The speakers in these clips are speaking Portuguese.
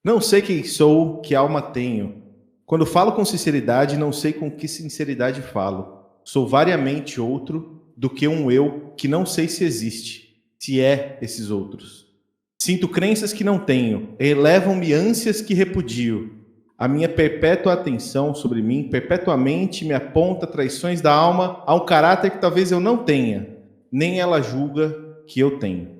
Não sei quem sou, que alma tenho. Quando falo com sinceridade, não sei com que sinceridade falo. Sou variamente outro do que um eu que não sei se existe, se é esses outros. Sinto crenças que não tenho, elevam-me ânsias que repudio. A minha perpétua atenção sobre mim perpetuamente me aponta traições da alma a um caráter que talvez eu não tenha, nem ela julga que eu tenho.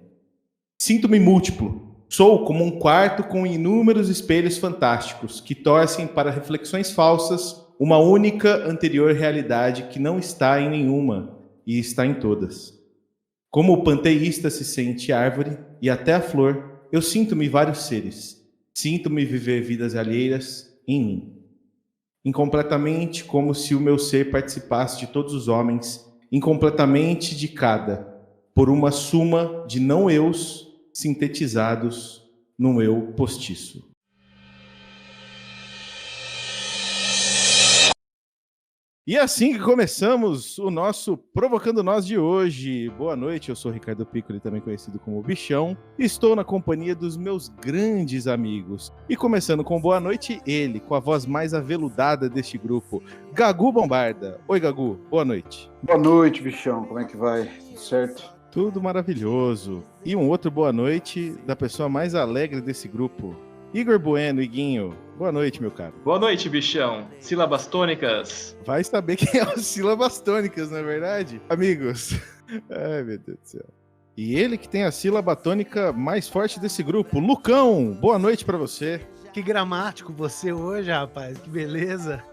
Sinto-me múltiplo. Sou como um quarto com inúmeros espelhos fantásticos que torcem para reflexões falsas uma única anterior realidade que não está em nenhuma e está em todas. Como o panteísta se sente árvore e até a flor, eu sinto-me vários seres. Sinto-me viver vidas alheias em mim. Incompletamente como se o meu ser participasse de todos os homens, incompletamente de cada, por uma suma de não-eus sintetizados num eu postiço. E é assim que começamos o nosso Provocando Nós de hoje. Boa noite, eu sou Ricardo Piccoli, também conhecido como Bichão. Estou na companhia dos meus grandes amigos. E começando com boa noite, ele, com a voz mais aveludada deste grupo, Gagu Bombarda. Oi, Gagu, boa noite. Boa noite, bichão. Como é que vai? Tudo certo? Tudo maravilhoso. E um outro boa noite da pessoa mais alegre desse grupo, Igor Bueno, Iguinho. Boa noite, meu caro. Boa noite, bichão. Sílabas tônicas. Vai saber quem é o sílabas tônicas, não é verdade? Amigos. Ai, meu Deus do céu. E ele que tem a sílaba tônica mais forte desse grupo, Lucão. Boa noite pra você. Que gramático você hoje, rapaz. Que beleza.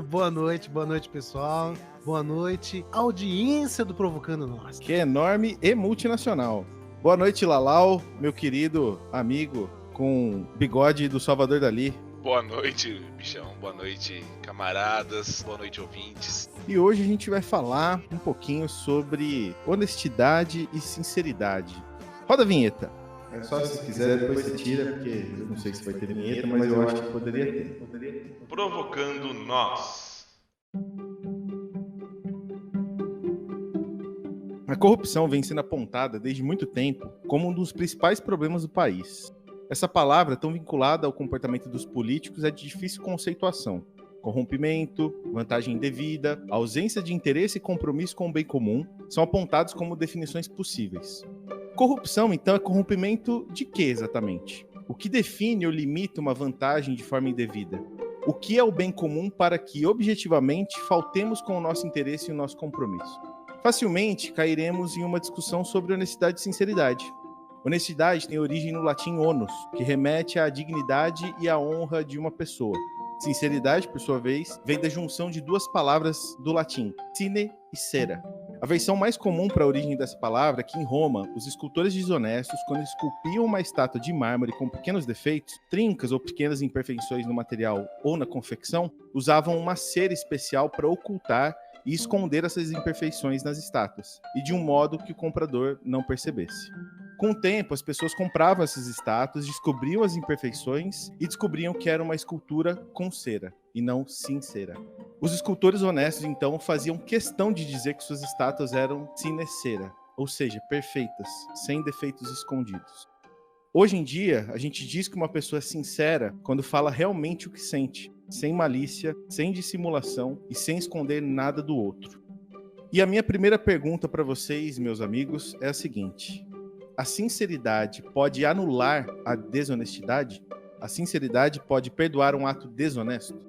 Boa noite, pessoal. Boa noite, audiência do Provocando Nós. Que é enorme e multinacional. Boa noite, Lalau, meu querido amigo com bigode do Salvador Dali. Boa noite, bichão. Boa noite, camaradas. Boa noite, ouvintes. E hoje a gente vai falar um pouquinho sobre honestidade e sinceridade. Roda a vinheta. É só se quiser, depois você tira, porque eu não sei se vai ter vinheta, mas eu acho que poderia ter. Provocando Nós. A corrupção vem sendo apontada desde muito tempo como um dos principais problemas do país. Essa palavra, tão vinculada ao comportamento dos políticos, é de difícil conceituação. Corrompimento, vantagem indevida, ausência de interesse e compromisso com o bem comum são apontados como definições possíveis. Corrupção, então, é corrompimento de quê exatamente? O que define ou limita uma vantagem de forma indevida? O que é o bem comum para que, objetivamente, faltemos com o nosso interesse e o nosso compromisso? Facilmente cairemos em uma discussão sobre honestidade e sinceridade. Honestidade tem origem no latim onus, que remete à dignidade e à honra de uma pessoa. Sinceridade, por sua vez, vem da junção de duas palavras do latim, sine e cera. A versão mais comum para a origem dessa palavra é que em Roma, os escultores desonestos, quando esculpiam uma estátua de mármore com pequenos defeitos, trincas ou pequenas imperfeições no material ou na confecção, usavam uma cera especial para ocultar e esconder essas imperfeições nas estátuas, e de um modo que o comprador não percebesse. Com o tempo, as pessoas compravam essas estátuas, descobriam as imperfeições e descobriam que era uma escultura com cera, e não sincera. Os escultores honestos, então, faziam questão de dizer que suas estátuas eram sine cera, ou seja, perfeitas, sem defeitos escondidos. Hoje em dia, a gente diz que uma pessoa é sincera quando fala realmente o que sente, sem malícia, sem dissimulação e sem esconder nada do outro. E a minha primeira pergunta para vocês, meus amigos, é a seguinte: a sinceridade pode anular a desonestidade? A sinceridade pode perdoar um ato desonesto?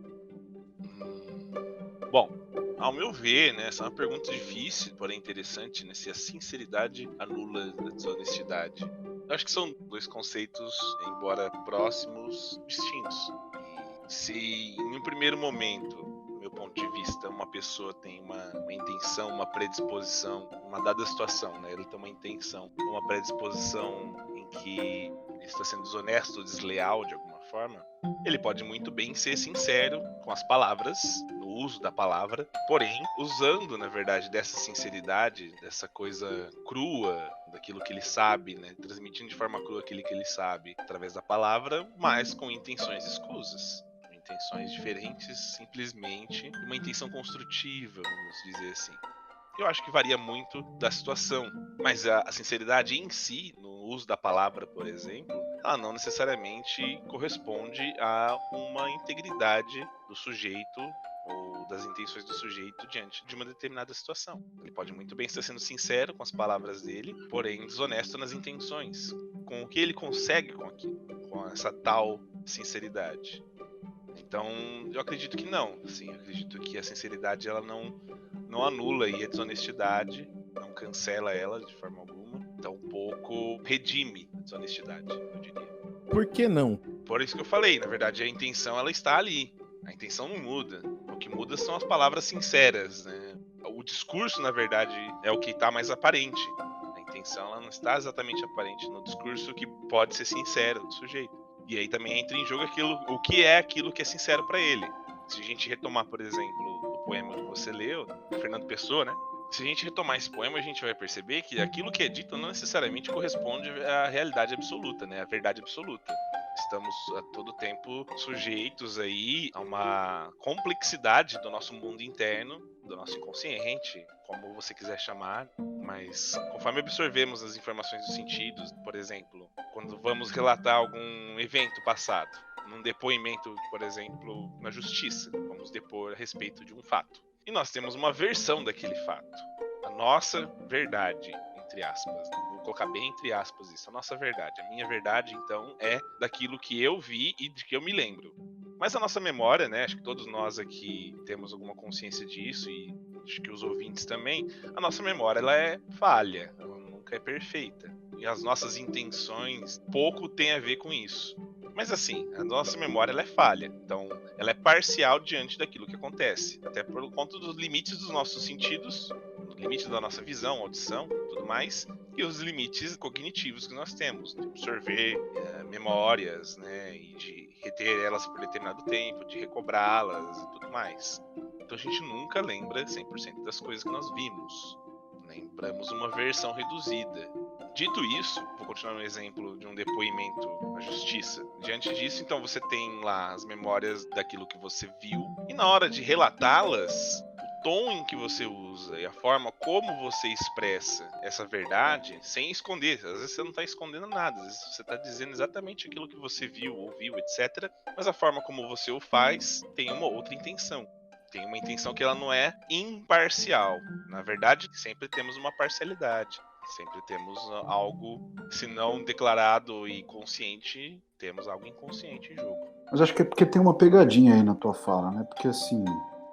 Bom, ao meu ver, né, essa é uma pergunta difícil, porém interessante, né, se a sinceridade anula a desonestidade. Eu acho que são dois conceitos, embora próximos, distintos. Se em um primeiro momento, do meu ponto de vista, uma pessoa tem uma intenção, uma predisposição, uma dada situação, né, ele tem uma intenção, uma predisposição em que ele está sendo desonesto ou desleal de alguma forma, ele pode muito bem ser sincero com as palavras, no uso da palavra, porém, usando, na verdade, dessa sinceridade, dessa coisa crua, daquilo que ele sabe, né, transmitindo de forma crua aquilo que ele sabe através da palavra, mas com intenções escusas. Intenções diferentes, simplesmente uma intenção construtiva, vamos dizer assim. Eu acho que varia muito da situação, mas a sinceridade em si, no uso da palavra, por exemplo, ela não necessariamente corresponde a uma integridade do sujeito ou das intenções do sujeito diante de uma determinada situação. Ele pode muito bem estar sendo sincero com as palavras dele, porém desonesto nas intenções, com o que ele consegue com aquilo, com essa tal sinceridade. Então, eu acredito que não. Sim, eu acredito que a sinceridade ela não anula aí a desonestidade, não cancela ela de forma alguma, tampouco redime a desonestidade, eu diria. Por que não? Por isso que eu falei, na verdade, a intenção ela está ali. A intenção não muda. O que muda são as palavras sinceras, né? O discurso, na verdade, é o que está mais aparente. A intenção ela não está exatamente aparente no discurso que pode ser sincero do sujeito. E aí também entra em jogo o que é aquilo que é sincero para ele. Se a gente retomar, por exemplo, o poema que você leu, Fernando Pessoa, né? Se a gente retomar esse poema, a gente vai perceber que aquilo que é dito não necessariamente corresponde à realidade absoluta, né? À verdade absoluta. Estamos a todo tempo sujeitos aí a uma complexidade do nosso mundo interno, do nosso inconsciente, como você quiser chamar, mas conforme absorvemos as informações dos sentidos, por exemplo, quando vamos relatar algum evento passado, num depoimento, por exemplo, na justiça, vamos depor a respeito de um fato. E nós temos uma versão daquele fato, a nossa verdade, entre aspas. Vou colocar bem entre aspas isso, a nossa verdade. A minha verdade, então, é daquilo que eu vi e de que eu me lembro. Mas a nossa memória, né, acho que todos nós aqui temos alguma consciência disso e acho que os ouvintes também, a nossa memória ela é falha, ela nunca é perfeita. E as nossas intenções pouco tem a ver com isso. Mas assim, a nossa memória ela é falha, então ela é parcial diante daquilo que acontece, até por conta dos limites dos nossos sentidos, do limite da nossa visão, audição, tudo mais, e os limites cognitivos que nós temos, de absorver memórias, né, e de reter elas por determinado tempo, de recobrá-las e tudo mais. Então a gente nunca lembra 100% das coisas que nós vimos, lembramos uma versão reduzida. Dito isso, vou continuar no exemplo de um depoimento à justiça. Diante disso, então, você tem lá as memórias daquilo que você viu, e na hora de relatá-las, o tom em que você usa e a forma como você expressa essa verdade, sem esconder. Às vezes você não está escondendo nada, às vezes você está dizendo exatamente aquilo que você viu, ouviu, etc. Mas a forma como você o faz tem uma outra intenção. Tem uma intenção que ela não é imparcial. Na verdade, sempre temos uma parcialidade. Sempre temos algo, se não declarado e consciente, temos algo inconsciente em jogo. Mas acho que é porque tem uma pegadinha aí na tua fala, né? Porque assim,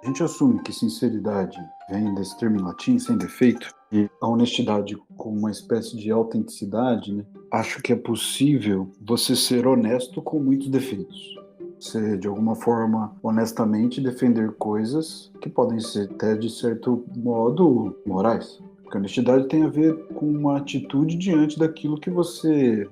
a gente assume que sinceridade vem desse termo em latim, sem defeito, e a honestidade como uma espécie de autenticidade, né? Acho que é possível você ser honesto com muitos defeitos. Você, de alguma forma, honestamente defender coisas que podem ser até, de certo modo, morais. Porque a honestidade tem a ver com uma atitude diante daquilo que você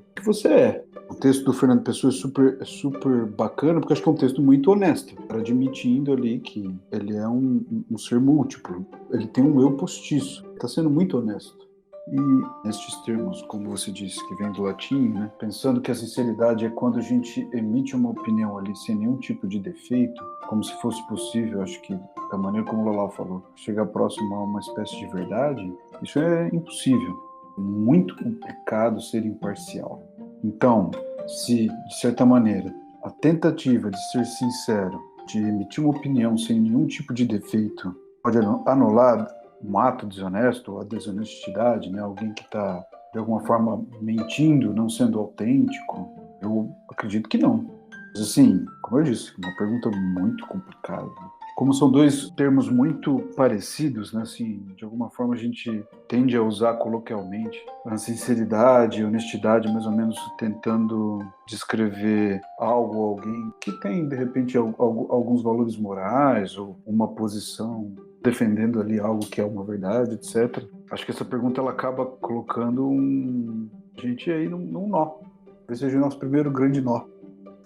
é. O texto do Fernando Pessoa é super bacana, porque acho que é um texto muito honesto, admitindo ali que ele é um ser múltiplo, ele tem um eu postiço, está sendo muito honesto. E nestes termos, como você disse, que vem do latim, né, pensando que a sinceridade é quando a gente emite uma opinião ali sem nenhum tipo de defeito, como se fosse possível, acho que da maneira como o Lalau falou, chegar próximo a uma espécie de verdade, isso é impossível. É muito complicado ser imparcial. Então, se, de certa maneira, a tentativa de ser sincero, de emitir uma opinião sem nenhum tipo de defeito, pode anular um ato desonesto, ou a desonestidade, né? Alguém que está, de alguma forma, mentindo, não sendo autêntico, eu acredito que não. Mas, assim, como eu disse, uma pergunta muito complicada. Como são dois termos muito parecidos, né? Assim, de alguma forma a gente tende a usar coloquialmente a sinceridade, a honestidade, mais ou menos tentando descrever algo ou alguém que tem, de repente, alguns valores morais ou uma posição defendendo ali algo que é uma verdade, etc. Acho que essa pergunta ela acaba colocando a gente aí num nó. Talvez seja o nosso primeiro grande nó.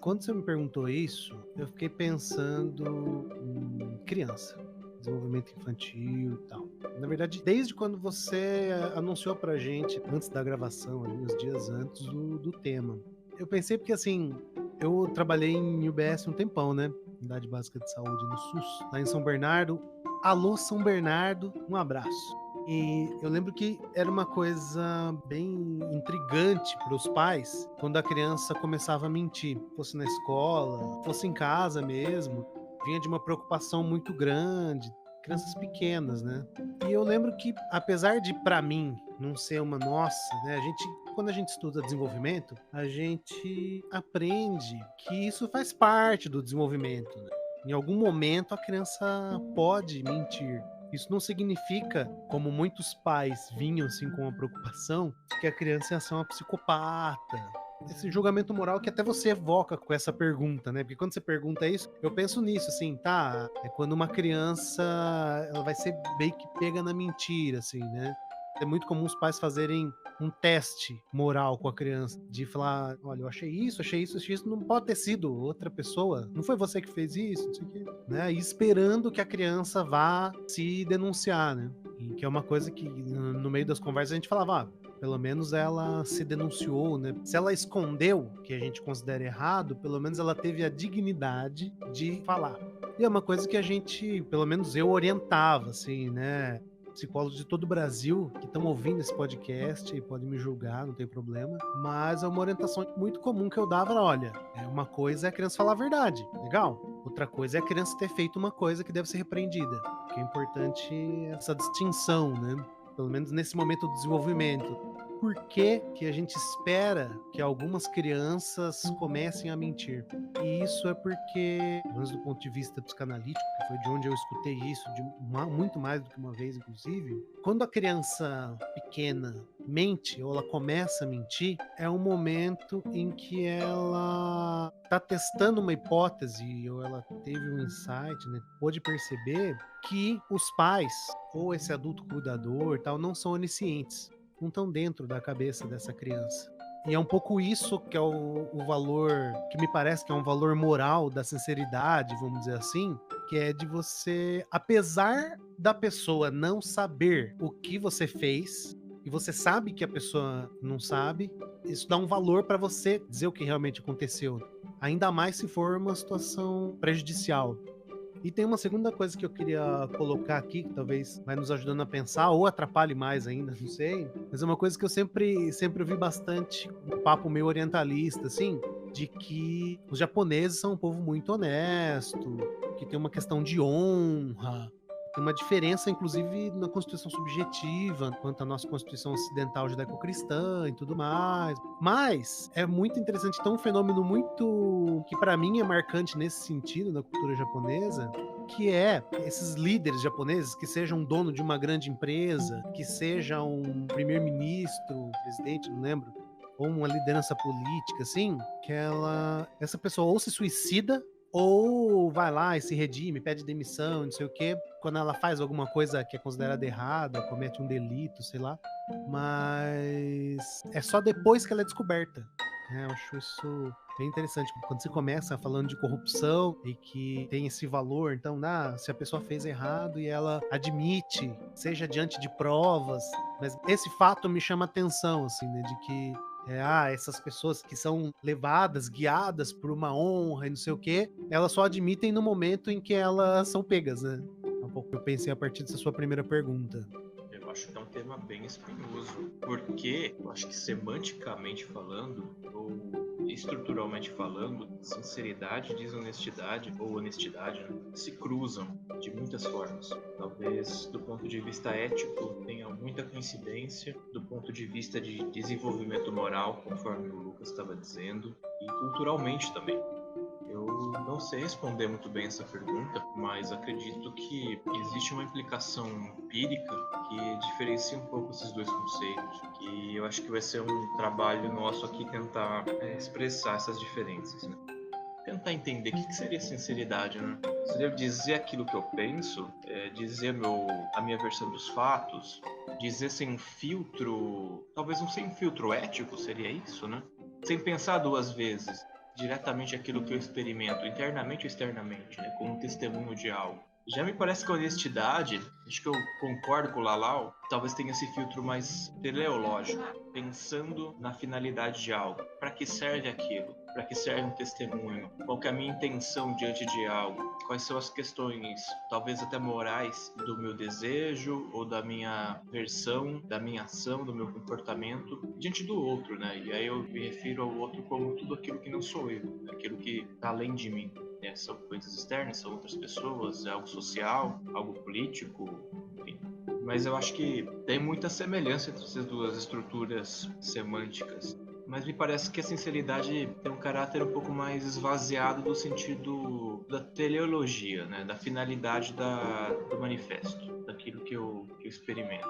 Quando você me perguntou isso, eu fiquei pensando em criança, desenvolvimento infantil e tal. Na verdade, desde quando você anunciou pra gente, antes da gravação, ali, uns dias antes do tema. Eu pensei porque, assim, eu trabalhei em UBS um tempão, né? Unidade Básica de Saúde no SUS, lá em São Bernardo. Alô, São Bernardo, um abraço. E eu lembro que era uma coisa bem intrigante para os pais quando a criança começava a mentir, fosse na escola, fosse em casa mesmo, vinha de uma preocupação muito grande, crianças pequenas, né? E eu lembro que, apesar de para mim não ser uma nossa, né? Quando a gente estuda desenvolvimento, a gente aprende que isso faz parte do desenvolvimento, né? Em algum momento a criança pode mentir. Isso não significa, como muitos pais vinham assim com a preocupação, que a criança ia ser uma psicopata. Esse julgamento moral que até você evoca com essa pergunta, né? Porque quando você pergunta isso, eu penso nisso, assim, tá? É quando uma criança, ela vai ser bem que pega na mentira, assim, né? É muito comum os pais fazerem um teste moral com a criança, de falar, olha, eu achei isso, não pode ter sido outra pessoa, não foi você que fez isso, não sei o quê, né? E esperando que a criança vá se denunciar, né? E que é uma coisa que no meio das conversas a gente falava, pelo menos ela se denunciou, né? Se ela escondeu, que a gente considera errado, pelo menos ela teve a dignidade de falar. E é uma coisa que a gente, pelo menos eu orientava, assim, né? Psicólogos de todo o Brasil que estão ouvindo esse podcast e podem me julgar, não tem problema. Mas é uma orientação muito comum que eu dava, olha, uma coisa é a criança falar a verdade, legal. Outra coisa é a criança ter feito uma coisa que deve ser repreendida. Que é importante essa distinção, né? Pelo menos nesse momento do desenvolvimento. Por que que a gente espera que algumas crianças comecem a mentir? E isso é porque, pelo menos do ponto de vista psicanalítico, que foi de onde eu escutei isso muito mais do que uma vez, inclusive, quando a criança pequena mente ou ela começa a mentir, é um momento em que ela está testando uma hipótese ou ela teve um insight, né? Pôde perceber que os pais ou esse adulto cuidador tal não são oniscientes, não estão dentro da cabeça dessa criança. E é um pouco isso que é o valor, que me parece que é um valor moral da sinceridade, vamos dizer assim, que é de você, apesar da pessoa não saber o que você fez, e você sabe que a pessoa não sabe, isso dá um valor para você dizer o que realmente aconteceu. Ainda mais se for uma situação prejudicial. E tem uma segunda coisa que eu queria colocar aqui, que talvez vai nos ajudando a pensar, ou atrapalhe mais ainda, não sei. Mas é uma coisa que eu sempre ouvi bastante, um papo meio orientalista, assim, de que os japoneses são um povo muito honesto, que tem uma questão de honra, tem uma diferença, inclusive, na Constituição subjetiva, quanto à nossa Constituição ocidental judaico-cristã e tudo mais. Mas é muito interessante, então um fenômeno muito que para mim é marcante nesse sentido na cultura japonesa, que é esses líderes japoneses, que sejam dono de uma grande empresa, que seja um primeiro-ministro, presidente, não lembro, ou uma liderança política, assim, que essa pessoa ou se suicida ou vai lá e se redime, pede demissão, não sei o quê, quando ela faz alguma coisa que é considerada errada, comete um delito, sei lá. Mas é só depois que ela é descoberta. Eu acho isso bem interessante. Quando você começa falando de corrupção e que tem esse valor, então, se a pessoa fez errado e ela admite, seja diante de provas, mas esse fato me chama atenção, assim, né, de que essas pessoas que são levadas, guiadas por uma honra e não sei o quê, elas só admitem no momento em que elas são pegas, né? É um pouco que eu pensei a partir dessa sua primeira pergunta. Eu acho que é um tema bem espinhoso, porque eu acho que semanticamente falando, ou estruturalmente falando, sinceridade, desonestidade ou honestidade, né, se cruzam de muitas formas. Talvez do ponto de vista ético tenha muita coincidência, do ponto de vista de desenvolvimento moral, conforme o Lucas estava dizendo, e culturalmente também. Eu não sei responder muito bem essa pergunta, mas acredito que existe uma implicação empírica que diferencia um pouco esses dois conceitos, que eu acho que vai ser um trabalho nosso aqui tentar expressar essas diferenças, né? Tentar entender o que seria sinceridade, né? Seria dizer aquilo que eu penso, dizer a minha versão dos fatos, dizer sem filtro, talvez sem filtro ético, seria isso, né? Sem pensar duas vezes, diretamente aquilo que eu experimento, internamente ou externamente, né, como testemunho de algo. Já me parece que a honestidade, acho que eu concordo com o Lalau, talvez tenha esse filtro mais teleológico, pensando na finalidade de algo. Para que serve aquilo? Para que serve um testemunho? Qual que é a minha intenção diante de algo? Quais são as questões, talvez até morais, do meu desejo ou da minha versão, da minha ação, do meu comportamento diante do outro, né? E aí eu me refiro ao outro como tudo aquilo que não sou eu, aquilo que está além de mim. São coisas externas, são outras pessoas, é algo social, algo político, enfim. Mas eu acho que tem muita semelhança entre essas duas estruturas semânticas. Mas me parece que a sinceridade tem um caráter um pouco mais esvaziado do sentido da teleologia, né? Da finalidade do manifesto, daquilo que eu experimento.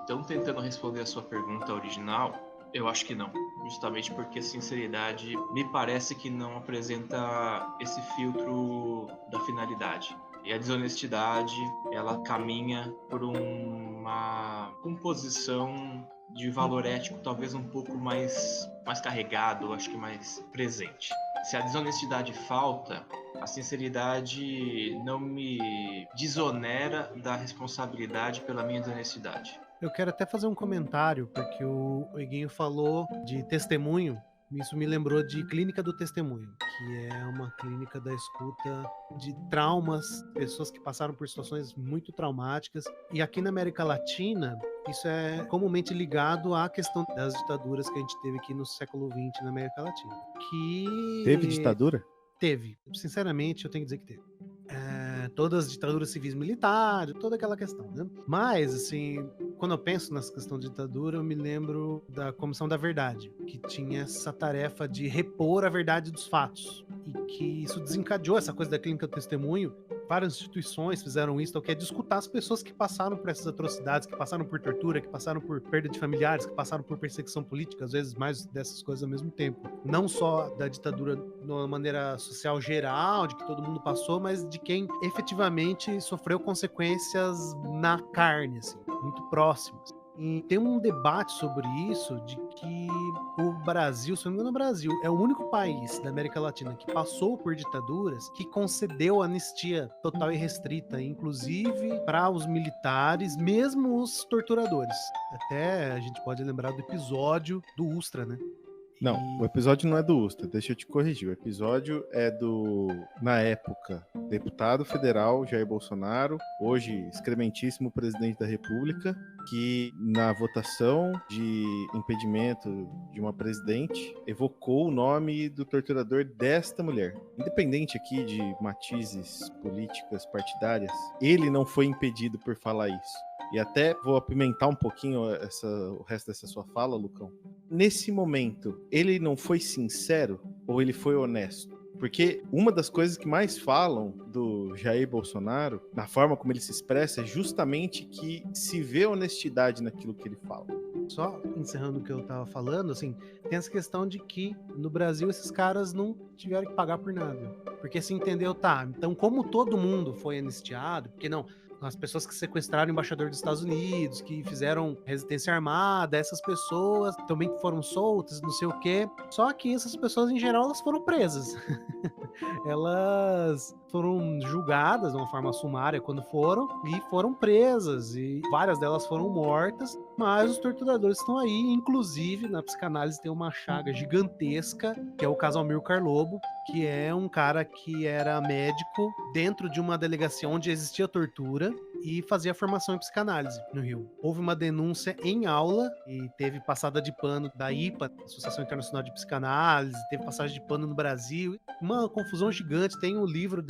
Então, tentando responder a sua pergunta original, eu acho que não. Justamente porque a sinceridade me parece que não apresenta esse filtro da finalidade. E a desonestidade, ela caminha por uma composição de valor ético talvez um pouco mais carregado, acho que mais presente. Se a desonestidade falta, a sinceridade não me desonera da responsabilidade pela minha desonestidade. Eu quero até fazer um comentário, porque o Iguinho falou de testemunho. Isso me lembrou de Clínica do Testemunho, que é uma clínica da escuta de traumas, pessoas que passaram por situações muito traumáticas. E aqui na América Latina, isso é comumente ligado à questão das ditaduras que a gente teve aqui no século XX na América Latina. Teve ditadura? Teve. Sinceramente, eu tenho que dizer que teve. Todas as ditaduras civis militares, toda aquela questão, né? Mas, assim, quando eu penso nessa questão de ditadura, eu me lembro da Comissão da Verdade, que tinha essa tarefa de repor a verdade dos fatos. E que isso desencadeou essa coisa da clínica do testemunho. Várias instituições fizeram isso, que é de escutar as pessoas que passaram por essas atrocidades, que passaram por tortura, que passaram por perda de familiares, que passaram por perseguição política, às vezes mais dessas coisas ao mesmo tempo. Não só da ditadura de uma maneira social geral, de que todo mundo passou, mas de quem efetivamente sofreu consequências na carne, assim, muito próximas. E tem um debate sobre isso, de que o Brasil, se não me engano, o Brasil é o único país da América Latina que passou por ditaduras que concedeu anistia total e restrita, inclusive para os militares, mesmo os torturadores. Até a gente pode lembrar do episódio do Ustra, né? Não, o episódio não é do Ustra, deixa eu te corrigir. O episódio é do, na época, deputado federal Jair Bolsonaro, hoje excrementíssimo presidente da República, que na votação de impedimento de uma presidente evocou o nome do torturador desta mulher. Independente aqui de matizes políticas partidárias, ele não foi impedido por falar isso. E até vou apimentar um pouquinho o resto dessa sua fala, Lucão. Nesse momento, ele não foi sincero ou ele foi honesto? Porque uma das coisas que mais falam do Jair Bolsonaro, na forma como ele se expressa, é justamente que se vê honestidade naquilo que ele fala. Só encerrando o que eu tava falando, assim, tem essa questão de que no Brasil esses caras não tiveram que pagar por nada. Porque se entendeu, tá, então como todo mundo foi anistiado, porque não... as pessoas que sequestraram o embaixador dos Estados Unidos, que fizeram resistência armada, essas pessoas também foram soltas, não sei o quê. Só que essas pessoas, em geral, elas foram presas. Elas foram julgadas de uma forma sumária quando foram, e foram presas, e várias delas foram mortas, mas os torturadores estão aí, inclusive na psicanálise tem uma chaga gigantesca, que é o caso Amilcar Lobo, que é um cara que era médico dentro de uma delegacia onde existia tortura e fazia formação em psicanálise no Rio. Houve uma denúncia em aula e teve passada de pano da IPA, Associação Internacional de Psicanálise, teve passagem de pano no Brasil, uma confusão gigante. Tem um livro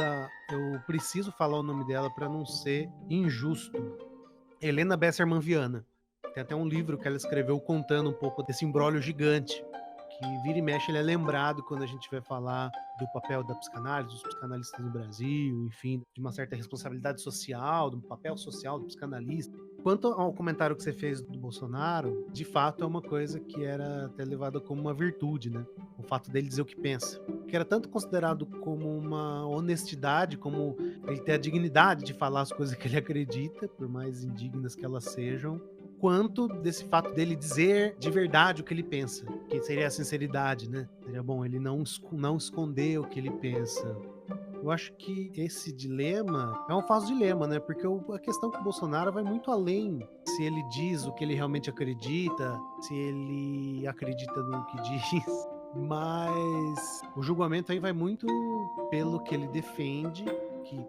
eu preciso falar o nome dela para não ser injusto, Helena Besserman Viana. Tem até um livro que ela escreveu contando um pouco desse imbróglio gigante, que vira e mexe ele é lembrado quando a gente vai falar do papel da psicanálise, dos psicanalistas no Brasil, enfim, de uma certa responsabilidade social, do papel social do psicanalista. Quanto ao comentário que você fez do Bolsonaro, de fato é uma coisa que era até levada como uma virtude, né? O fato dele dizer o que pensa. Que era tanto considerado como uma honestidade, como ele ter a dignidade de falar as coisas que ele acredita, por mais indignas que elas sejam, quanto desse fato dele dizer de verdade o que ele pensa, que seria a sinceridade, né? Seria bom ele não esconder o que ele pensa. Eu acho que esse dilema é um falso dilema, né? Porque a questão com o Bolsonaro vai muito além se ele diz o que ele realmente acredita, se ele acredita no que diz, mas o julgamento aí vai muito pelo que ele defende, que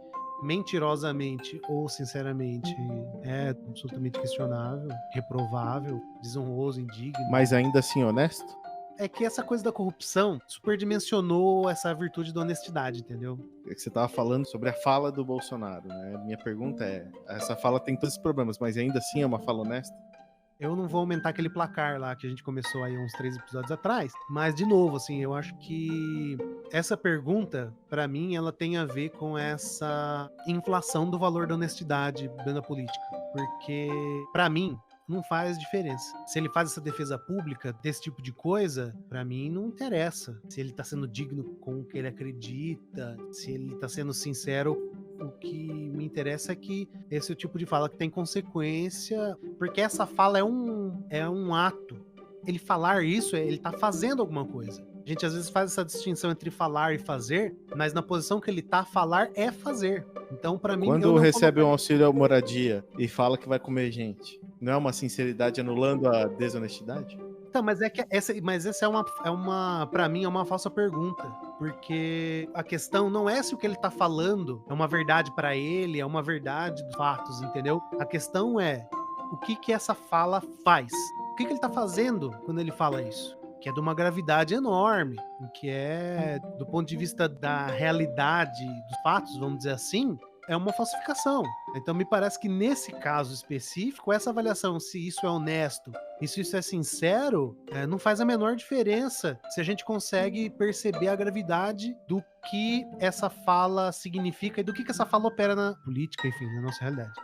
mentirosamente ou sinceramente é absolutamente questionável, reprovável, desonroso, indigno. Mas ainda assim honesto? É que essa coisa da corrupção superdimensionou essa virtude da honestidade, entendeu? É que você estava falando sobre a fala do Bolsonaro, né? Minha pergunta é, essa fala tem todos esses problemas, mas ainda assim é uma fala honesta? Eu não vou aumentar aquele placar lá que a gente começou aí uns 3 episódios atrás, mas de novo, assim, eu acho que essa pergunta, pra mim, ela tem a ver com essa inflação do valor da honestidade dentro da política, porque pra mim não faz diferença. Se ele faz essa defesa pública desse tipo de coisa, pra mim não interessa. Se ele tá sendo digno com o que ele acredita, se ele tá sendo sincero, o que me interessa é que esse é o tipo de fala que tem consequência, porque essa fala é um ato. Ele falar isso, ele tá fazendo alguma coisa. A gente às vezes faz essa distinção entre falar e fazer, mas na posição que ele tá, falar é fazer. Então, pra mim... Quando recebe um auxílio à moradia e fala que vai comer gente, não é uma sinceridade anulando a desonestidade? Então, mas essa é uma para mim é uma falsa pergunta, porque a questão não é se o que ele tá falando é uma verdade pra ele, é uma verdade dos fatos, entendeu? A questão é o que essa fala faz. O que ele tá fazendo quando ele fala isso? Que é de uma gravidade enorme, que é, do ponto de vista da realidade dos fatos, vamos dizer assim, é uma falsificação. Então me parece que nesse caso específico, essa avaliação, se isso é honesto e se isso é sincero, não faz a menor diferença se a gente consegue perceber a gravidade do que essa fala significa e do que essa fala opera na política, enfim, na nossa realidade.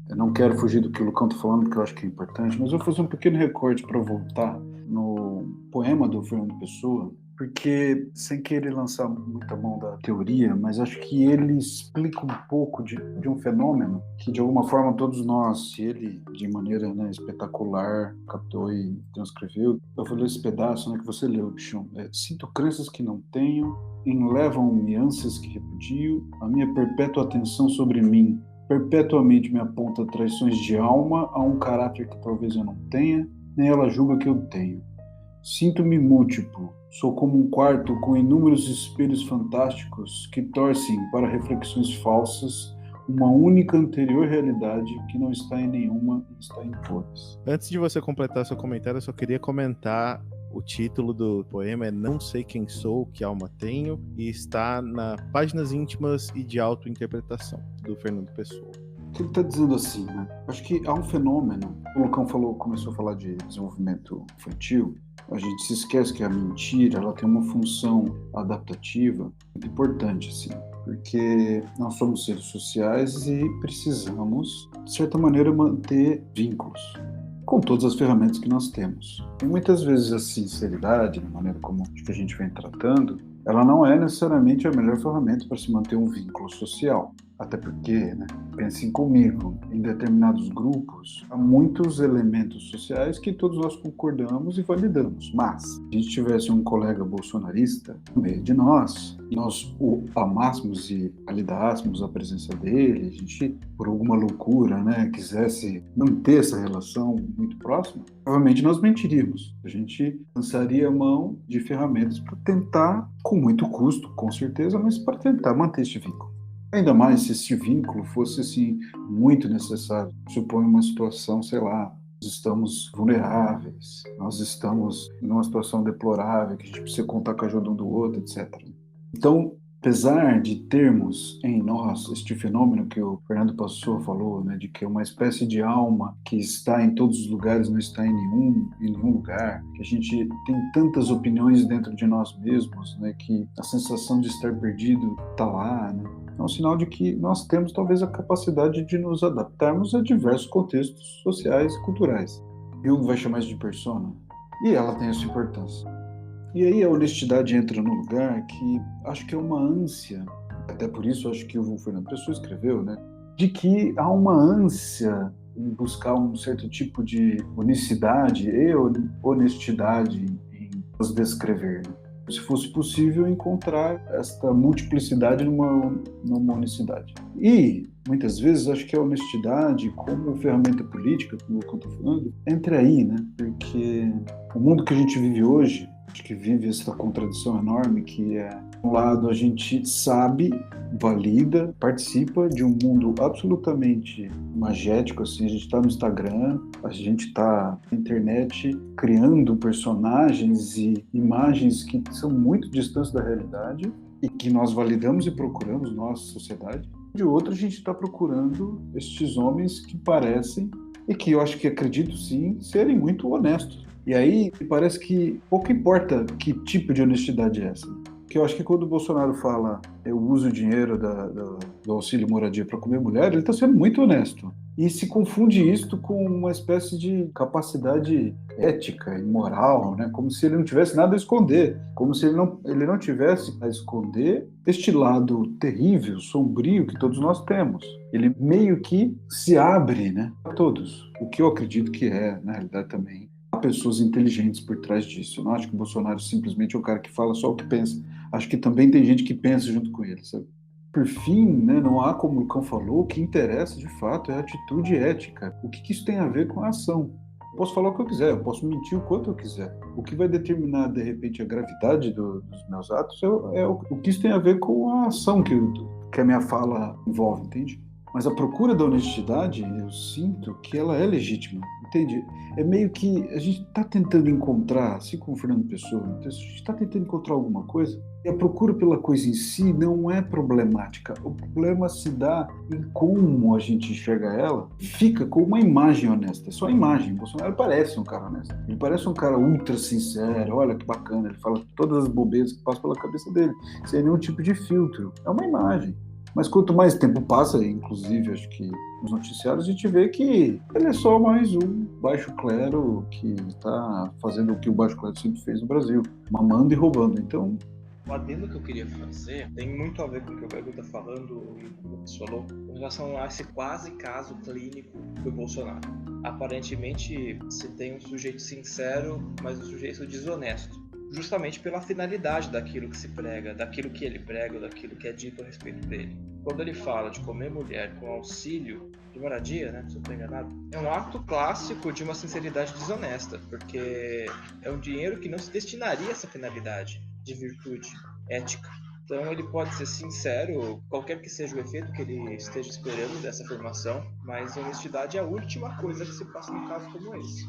Eu não quero fugir do que o Lucão está falando, porque eu acho que é importante, mas eu vou fazer um pequeno recorte para voltar no poema do Fernando Pessoa, porque, sem querer lançar muita mão da teoria, mas acho que ele explica um pouco de um fenômeno que, de alguma forma, todos nós, se ele, de maneira espetacular, captou e transcreveu. Eu vou ler esse pedaço que você leu, Bichão. Sinto crenças que não tenho, enlevam-me ânsias que repudio, a minha perpétua atenção sobre mim perpetuamente me aponta traições de alma a um caráter que talvez eu não tenha, nem ela julga que eu tenho. Sinto-me múltiplo, sou como um quarto com inúmeros espelhos fantásticos que torcem para reflexões falsas uma única anterior realidade que não está em nenhuma e está em todas. Antes de você completar seu comentário, eu só queria comentar o título do poema é Não Sei Quem Sou, Que Alma Tenho, e está na Páginas Íntimas e de Autointerpretação, do Fernando Pessoa. O que ele está dizendo assim, né? Acho que há um fenômeno, o Lucão começou a falar de desenvolvimento infantil, a gente se esquece que a mentira ela tem uma função adaptativa muito importante, assim, porque nós somos seres sociais e precisamos, de certa maneira, manter vínculos com todas as ferramentas que nós temos. E muitas vezes a sinceridade, na maneira como a gente vem tratando, ela não é necessariamente a melhor ferramenta para se manter um vínculo social. Até porque, pensem comigo, em determinados grupos, há muitos elementos sociais que todos nós concordamos e validamos. Mas, se a gente tivesse um colega bolsonarista no meio de nós, e nós o amássemos e validássemos a presença dele, a gente, por alguma loucura, quisesse manter essa relação muito próxima, provavelmente nós mentiríamos. A gente lançaria mão de ferramentas para tentar, com muito custo, com certeza, mas para tentar manter este vínculo. Ainda mais se esse vínculo fosse, assim, muito necessário. Supõe uma situação, sei lá, nós estamos vulneráveis, nós estamos numa situação deplorável, que a gente precisa contar com a ajuda um do outro, etc. Então, apesar de termos em nós este fenômeno que o Fernando Pessoa falou, de que é uma espécie de alma que está em todos os lugares, não está em nenhum lugar, que a gente tem tantas opiniões dentro de nós mesmos, que a sensação de estar perdido está lá, é um sinal de que nós temos talvez a capacidade de nos adaptarmos a diversos contextos sociais e culturais. Jung vai chamar isso de persona, e ela tem essa importância. E aí a honestidade entra num lugar que acho que é uma ânsia, até por isso acho que o Fernando Pessoa escreveu, de que há uma ânsia em buscar um certo tipo de unicidade e honestidade em nos descrever. Se fosse possível encontrar esta multiplicidade numa unicidade. E, muitas vezes, acho que a honestidade, como ferramenta política, como eu estou falando, entra aí, né? Porque o mundo que a gente vive hoje, acho que vive essa contradição enorme, que é, de um lado, a gente sabe, valida, participa de um mundo absolutamente magético, assim, a gente está no Instagram, a gente está na internet criando personagens e imagens que são muito distantes da realidade e que nós validamos e procuramos, nossa sociedade. De outro, a gente está procurando estes homens que parecem, e que eu acho que acredito sim, serem muito honestos. E aí, parece que pouco importa que tipo de honestidade é essa. Porque eu acho que quando o Bolsonaro fala eu uso o dinheiro do auxílio moradia para comer mulher, ele está sendo muito honesto. E se confunde isto com uma espécie de capacidade ética e moral, né? Como se ele não tivesse nada a esconder, como se ele não tivesse a esconder este lado terrível, sombrio que todos nós temos. Ele meio que se abre, né, a todos, o que eu acredito que é, na realidade também, há pessoas inteligentes por trás disso. Eu não acho que o Bolsonaro simplesmente é o cara que fala só o que pensa. Acho que também tem gente que pensa junto com ele, sabe? Por fim, né, não há, como o Lucão falou, o que interessa de fato é a atitude ética. O que isso tem a ver com a ação? Eu posso falar o que eu quiser, eu posso mentir o quanto eu quiser. O que vai determinar, de repente, a gravidade dos meus atos é o que isso tem a ver com a ação que a minha fala envolve, entende? Mas a procura da honestidade, eu sinto que ela é legítima, entende? É meio que a gente está tentando encontrar, assim como o Fernando Pessoa, a gente está tentando encontrar alguma coisa, e a procura pela coisa em si não é problemática. O problema se dá em como a gente enxerga ela, fica com uma imagem honesta. É só a imagem. O Bolsonaro parece um cara honesto. Ele parece um cara ultra sincero, olha que bacana, ele fala todas as bobeiras que passam pela cabeça dele, sem nenhum tipo de filtro. É uma imagem. Mas quanto mais tempo passa, inclusive, acho que nos noticiários, a gente vê que ele é só mais um baixo clero que está fazendo o que o baixo clero sempre fez no Brasil, mamando e roubando. Então, o adendo que eu queria fazer tem muito a ver com o que o Gago está falando e o que você falou em relação a esse quase caso clínico do Bolsonaro. Aparentemente, se tem um sujeito sincero, mas um sujeito desonesto. Justamente pela finalidade daquilo que se prega, daquilo que ele prega, daquilo que é dito a respeito dele. Quando ele fala de comer mulher com auxílio de moradia, né, se eu estou enganado, é um ato clássico de uma sinceridade desonesta, porque é um dinheiro que não se destinaria a essa finalidade de virtude ética. Então ele pode ser sincero, qualquer que seja o efeito que ele esteja esperando dessa afirmação, mas honestidade é a última coisa que se passa num caso como esse.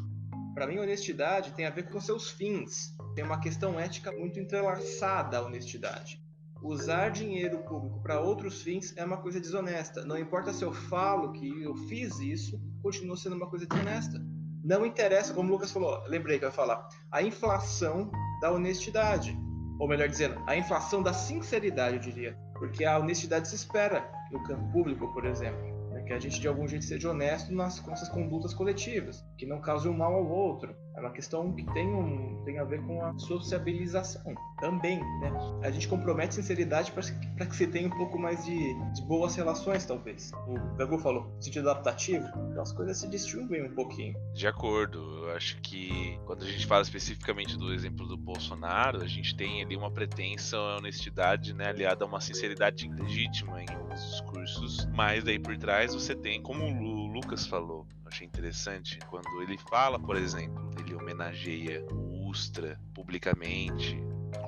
Para mim, honestidade tem a ver com seus fins. Tem uma questão ética muito entrelaçada à honestidade. Usar dinheiro público para outros fins é uma coisa desonesta. Não importa se eu falo que eu fiz isso, continua sendo uma coisa desonesta. Não interessa, como o Lucas falou, lembrei que eu ia falar, a inflação da honestidade. Ou melhor dizendo, a inflação da sinceridade, eu diria. Porque a honestidade se espera no campo público, por exemplo. Que a gente de algum jeito seja honesto nas nossas condutas coletivas, que não cause um mal ao outro. É uma questão que tem a ver com a sociabilização também, né? A gente compromete sinceridade para que se tenha um pouco mais de boas relações, talvez. O Gago falou, no sentido adaptativo, então as coisas se distinguem um pouquinho. De acordo, eu acho que quando a gente fala especificamente do exemplo do Bolsonaro, a gente tem ali uma pretensa honestidade, né, aliada a uma sinceridade legítima em alguns discursos, mas daí por trás você tem, como o Lucas falou, eu achei interessante, quando ele fala, por exemplo, ele homenageia o Ustra publicamente,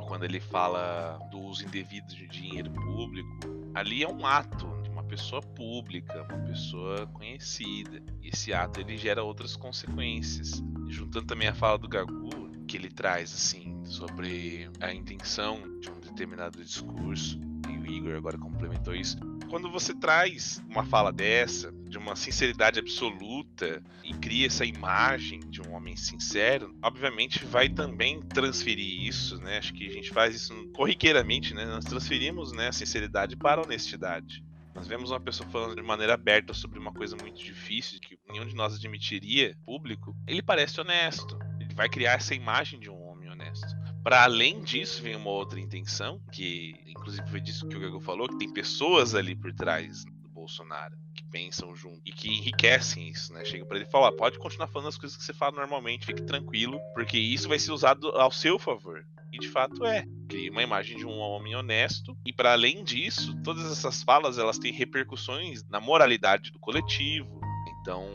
quando ele fala do uso indevido de dinheiro público, ali é um ato de uma pessoa pública, uma pessoa conhecida, e esse ato ele gera outras consequências. E juntando também a fala do Gagu, que ele traz assim sobre a intenção de um determinado discurso, e o Igor agora complementou isso. Quando você traz uma fala dessa, de uma sinceridade absoluta, e cria essa imagem de um homem sincero, obviamente vai também transferir isso, né? Acho que a gente faz isso corriqueiramente, né? Nós transferimos, né, a sinceridade para a honestidade. Nós vemos uma pessoa falando de maneira aberta sobre uma coisa muito difícil, que nenhum de nós admitiria público, ele parece honesto. Ele vai criar essa imagem de um homem honesto. Para além disso, vem uma outra intenção, que inclusive foi disso que o Gago falou, que tem pessoas ali por trás do Bolsonaro, que pensam junto e que enriquecem isso, né? Chega pra ele e fala, pode continuar falando as coisas que você fala normalmente, fique tranquilo, porque isso vai ser usado ao seu favor. E de fato cria uma imagem de um homem honesto, e para além disso, todas essas falas elas têm repercussões na moralidade do coletivo. Então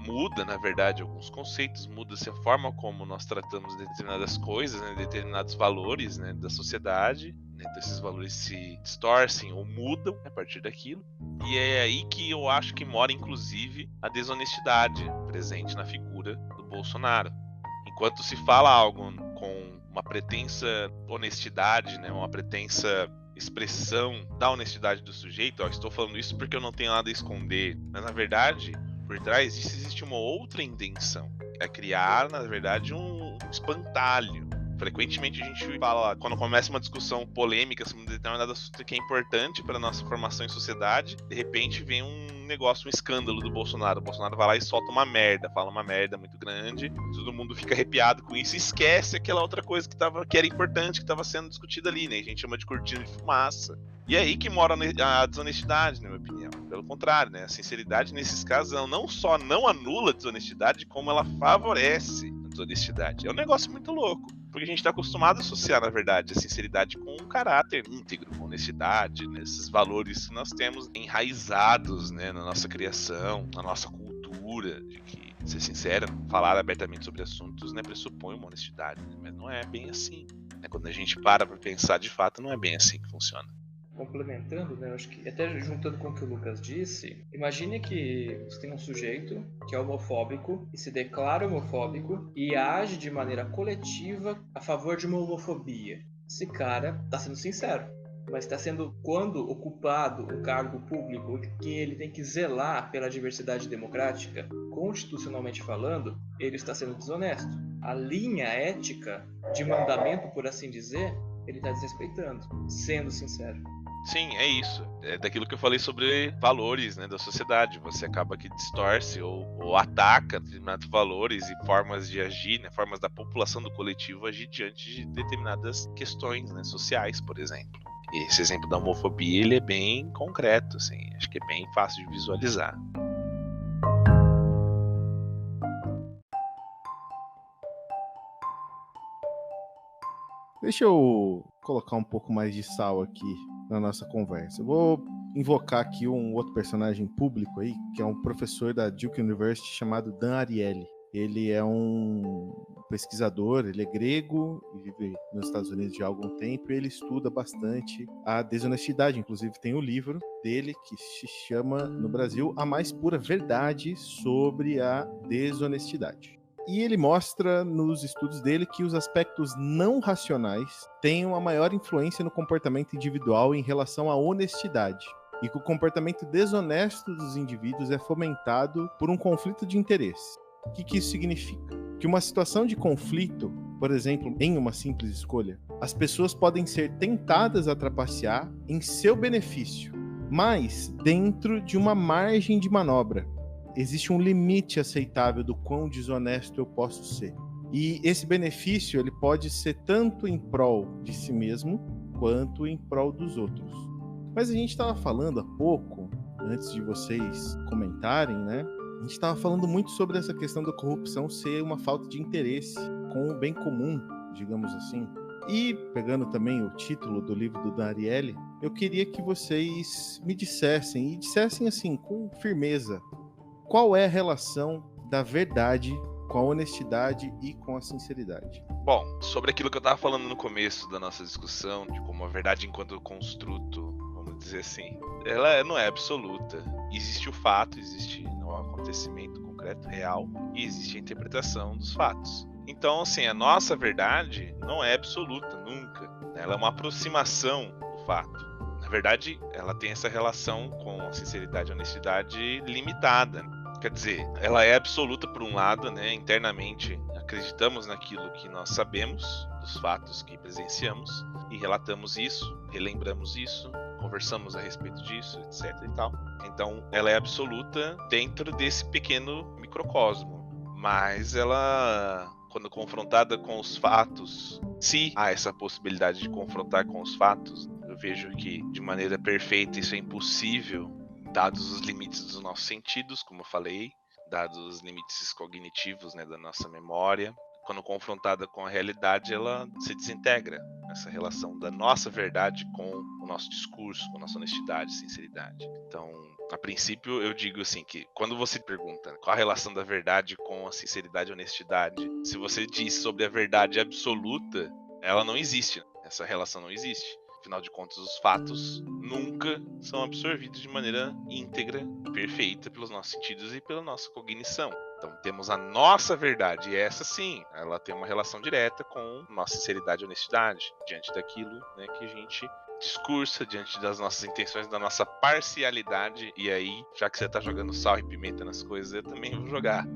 muda, na verdade, alguns conceitos, muda-se a forma como nós tratamos determinadas coisas, né, determinados valores, né, da sociedade. Então esses valores se distorcem ou mudam a partir daquilo. E é aí que eu acho que mora, inclusive, a desonestidade presente na figura do Bolsonaro. Enquanto se fala algo com uma pretensa honestidade, né, uma pretensa expressão da honestidade do sujeito, estou falando isso porque eu não tenho nada a esconder, mas na verdade, por trás disso existe uma outra intenção, é criar, na verdade, um espantalho. Frequentemente a gente fala, quando começa uma discussão polêmica sobre um determinado assunto que é importante para a nossa formação em sociedade, de repente vem um negócio, um escândalo do Bolsonaro. O Bolsonaro vai lá e solta uma merda, fala uma merda muito grande, todo mundo fica arrepiado com isso e esquece aquela outra coisa que era importante, que estava sendo discutida ali, né? A gente chama de cortina de fumaça. E é aí que mora a desonestidade, na minha opinião. Pelo contrário, né? A sinceridade, nesses casos, ela não só não anula a desonestidade, como ela favorece a desonestidade. É um negócio muito louco. Porque a gente está acostumado a associar, na verdade, a sinceridade com um caráter íntegro, com honestidade, né? Esses valores que nós temos enraizados, né, na nossa criação, na nossa cultura, de que, ser sincero, falar abertamente sobre assuntos, né, pressupõe uma honestidade, né? Mas não é bem assim, né? Quando a gente para pensar de fato, não é bem assim que funciona. Complementando, né, eu acho que até juntando com o que o Lucas disse, imagine que você tem um sujeito que é homofóbico e se declara homofóbico e age de maneira coletiva a favor de uma homofobia. Esse cara está sendo sincero, mas está sendo, quando ocupado um cargo público que ele tem que zelar pela diversidade democrática, constitucionalmente falando, ele está sendo desonesto. A linha ética de mandamento, por assim dizer, ele está desrespeitando, sendo sincero. Sim, é isso. É daquilo que eu falei sobre valores, né, da sociedade. Você acaba que distorce ou ataca determinados valores e formas de agir, né, formas da população do coletivo agir diante de determinadas questões, né, sociais, por exemplo. E esse exemplo da homofobia, ele é bem concreto, assim, acho que é bem fácil de visualizar. Deixa eu colocar um pouco mais de sal aqui na nossa conversa. Eu vou invocar aqui um outro personagem público aí, que é um professor da Duke University chamado Dan Ariely. Ele é um pesquisador, ele é grego e vive nos Estados Unidos já há algum tempo, e ele estuda bastante a desonestidade. Inclusive tem um livro dele que se chama, no Brasil, A Mais Pura Verdade sobre a Desonestidade. E ele mostra nos estudos dele que os aspectos não racionais têm uma maior influência no comportamento individual em relação à honestidade, e que o comportamento desonesto dos indivíduos é fomentado por um conflito de interesse. O que isso significa? Que uma situação de conflito, por exemplo, em uma simples escolha, as pessoas podem ser tentadas a trapacear em seu benefício, mas dentro de uma margem de manobra. Existe um limite aceitável do quão desonesto eu posso ser. E esse benefício ele pode ser tanto em prol de si mesmo, quanto em prol dos outros. Mas a gente estava falando há pouco, antes de vocês comentarem, né? A gente estava falando muito sobre essa questão da corrupção ser uma falta de interesse com o bem comum, digamos assim. E, pegando também o título do livro do Dan Ariely, eu queria que vocês me dissessem, e dissessem assim, com firmeza, qual é a relação da verdade com a honestidade e com a sinceridade? Bom, sobre aquilo que eu estava falando no começo da nossa discussão, de como a verdade enquanto construto, vamos dizer assim, ela não é absoluta. Existe o fato, existe o acontecimento concreto, real, e existe a interpretação dos fatos. Então, assim, a nossa verdade não é absoluta, nunca. Ela é uma aproximação do fato. Na verdade, ela tem essa relação com a sinceridade e a honestidade limitada. Quer dizer, ela é absoluta por um lado, né? Internamente acreditamos naquilo que nós sabemos, dos fatos que presenciamos, e relatamos isso, relembramos isso, conversamos a respeito disso, etc. e tal. Então, ela é absoluta dentro desse pequeno microcosmo. Mas ela, quando confrontada com os fatos, se há essa possibilidade de confrontar com os fatos, eu vejo que de maneira perfeita isso é impossível dados os limites dos nossos sentidos, como eu falei, dados os limites cognitivos, né, da nossa memória. Quando confrontada com a realidade, ela se desintegra. Essa relação da nossa verdade com o nosso discurso, com a nossa honestidade, sinceridade. Então, a princípio, eu digo assim, que quando você pergunta qual a relação da verdade com a sinceridade e honestidade, se você diz sobre a verdade absoluta, ela não existe. Essa relação não existe. Afinal de contas, os fatos nunca são absorvidos de maneira íntegra, perfeita pelos nossos sentidos e pela nossa cognição. Então temos a nossa verdade, e essa sim, ela tem uma relação direta com nossa sinceridade e honestidade, diante daquilo, né, que a gente discursa, diante das nossas intenções, da nossa parcialidade. E aí, já que você tá jogando sal e pimenta nas coisas, eu também vou jogar.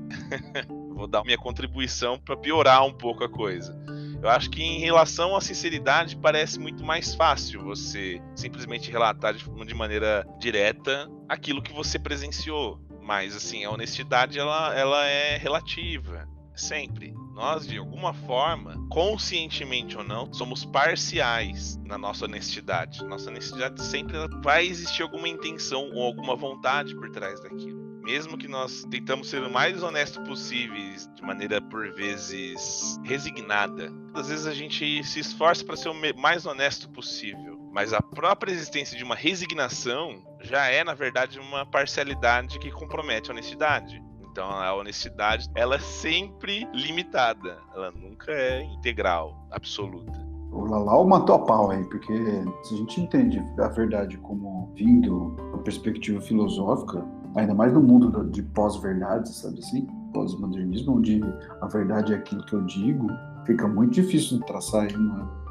Vou dar minha contribuição para piorar um pouco a coisa. Eu acho que em relação à sinceridade parece muito mais fácil você simplesmente relatar de maneira direta aquilo que você presenciou. Mas assim, a honestidade ela é relativa, sempre. Nós, de alguma forma, conscientemente ou não, somos parciais na nossa honestidade. Nossa honestidade sempre vai existir alguma intenção ou alguma vontade por trás daquilo. Mesmo que nós tentamos ser o mais honesto possíveis, de maneira, por vezes, resignada. Às vezes a gente se esforça para ser o mais honesto possível. Mas a própria existência de uma resignação já é, na verdade, uma parcialidade que compromete a honestidade. Então a honestidade, ela é sempre limitada. Ela nunca é integral, absoluta. O Lalau matou a pau aí, porque se a gente entende a verdade como vindo da perspectiva filosófica, ainda mais no mundo de pós-verdade, sabe assim? Pós-modernismo, onde a verdade é aquilo que eu digo, fica muito difícil de traçar aí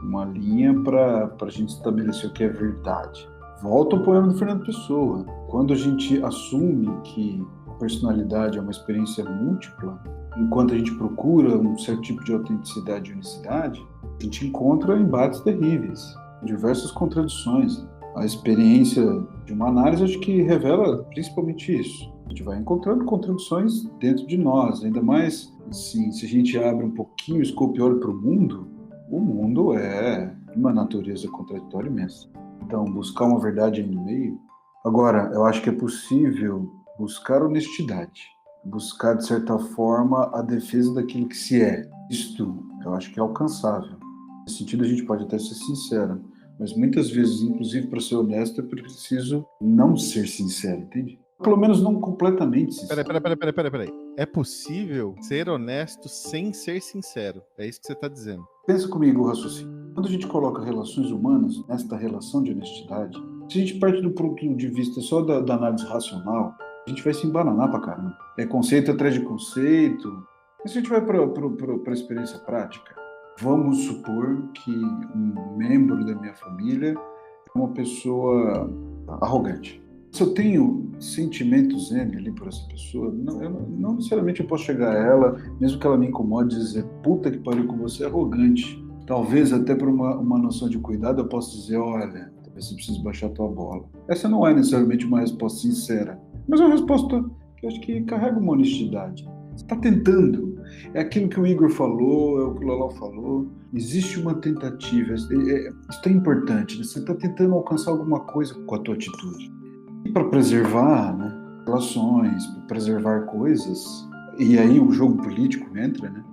uma linha para a gente estabelecer o que é verdade. Volta ao poema do Fernando Pessoa. Quando a gente assume que a personalidade é uma experiência múltipla, enquanto a gente procura um certo tipo de autenticidade e unicidade, a gente encontra embates terríveis, diversas contradições. A experiência de uma análise acho que revela principalmente isso. A gente vai encontrando contradições dentro de nós, ainda mais assim, se a gente abre um pouquinho o escopo e olha para o mundo é uma natureza contraditória imensa. Então, buscar uma verdade aí no meio. Agora, eu acho que é possível buscar honestidade, buscar, de certa forma, a defesa daquilo que se é. Isto, eu acho que é alcançável. Nesse sentido, a gente pode até ser sincero, mas muitas vezes, inclusive para ser honesto, é preciso não ser sincero, entende? Pelo menos não completamente sincero. Peraí. É possível ser honesto sem ser sincero. É isso que você está dizendo. Pensa comigo o raciocínio. Quando a gente coloca relações humanas nesta relação de honestidade, se a gente parte do ponto de vista só da análise racional, a gente vai se embananar pra caramba. É conceito atrás de conceito. E se a gente vai para a experiência prática, vamos supor que um membro da minha família é uma pessoa arrogante. Se eu tenho sentimentos ali por essa pessoa, não necessariamente eu posso chegar a ela, mesmo que ela me incomode, e dizer, puta que pariu, com você é arrogante. Talvez até por uma noção de cuidado eu possa dizer, olha, talvez você precise baixar a tua bola. Essa não é necessariamente uma resposta sincera, mas é uma resposta que eu acho que carrega uma honestidade. Você está tentando. É aquilo que o Igor falou, é o que o Lalau falou. Existe uma tentativa. Isso é importante. Né? Você está tentando alcançar alguma coisa com a tua atitude. E para preservar, né, relações, para preservar coisas, e aí o jogo político entra, né?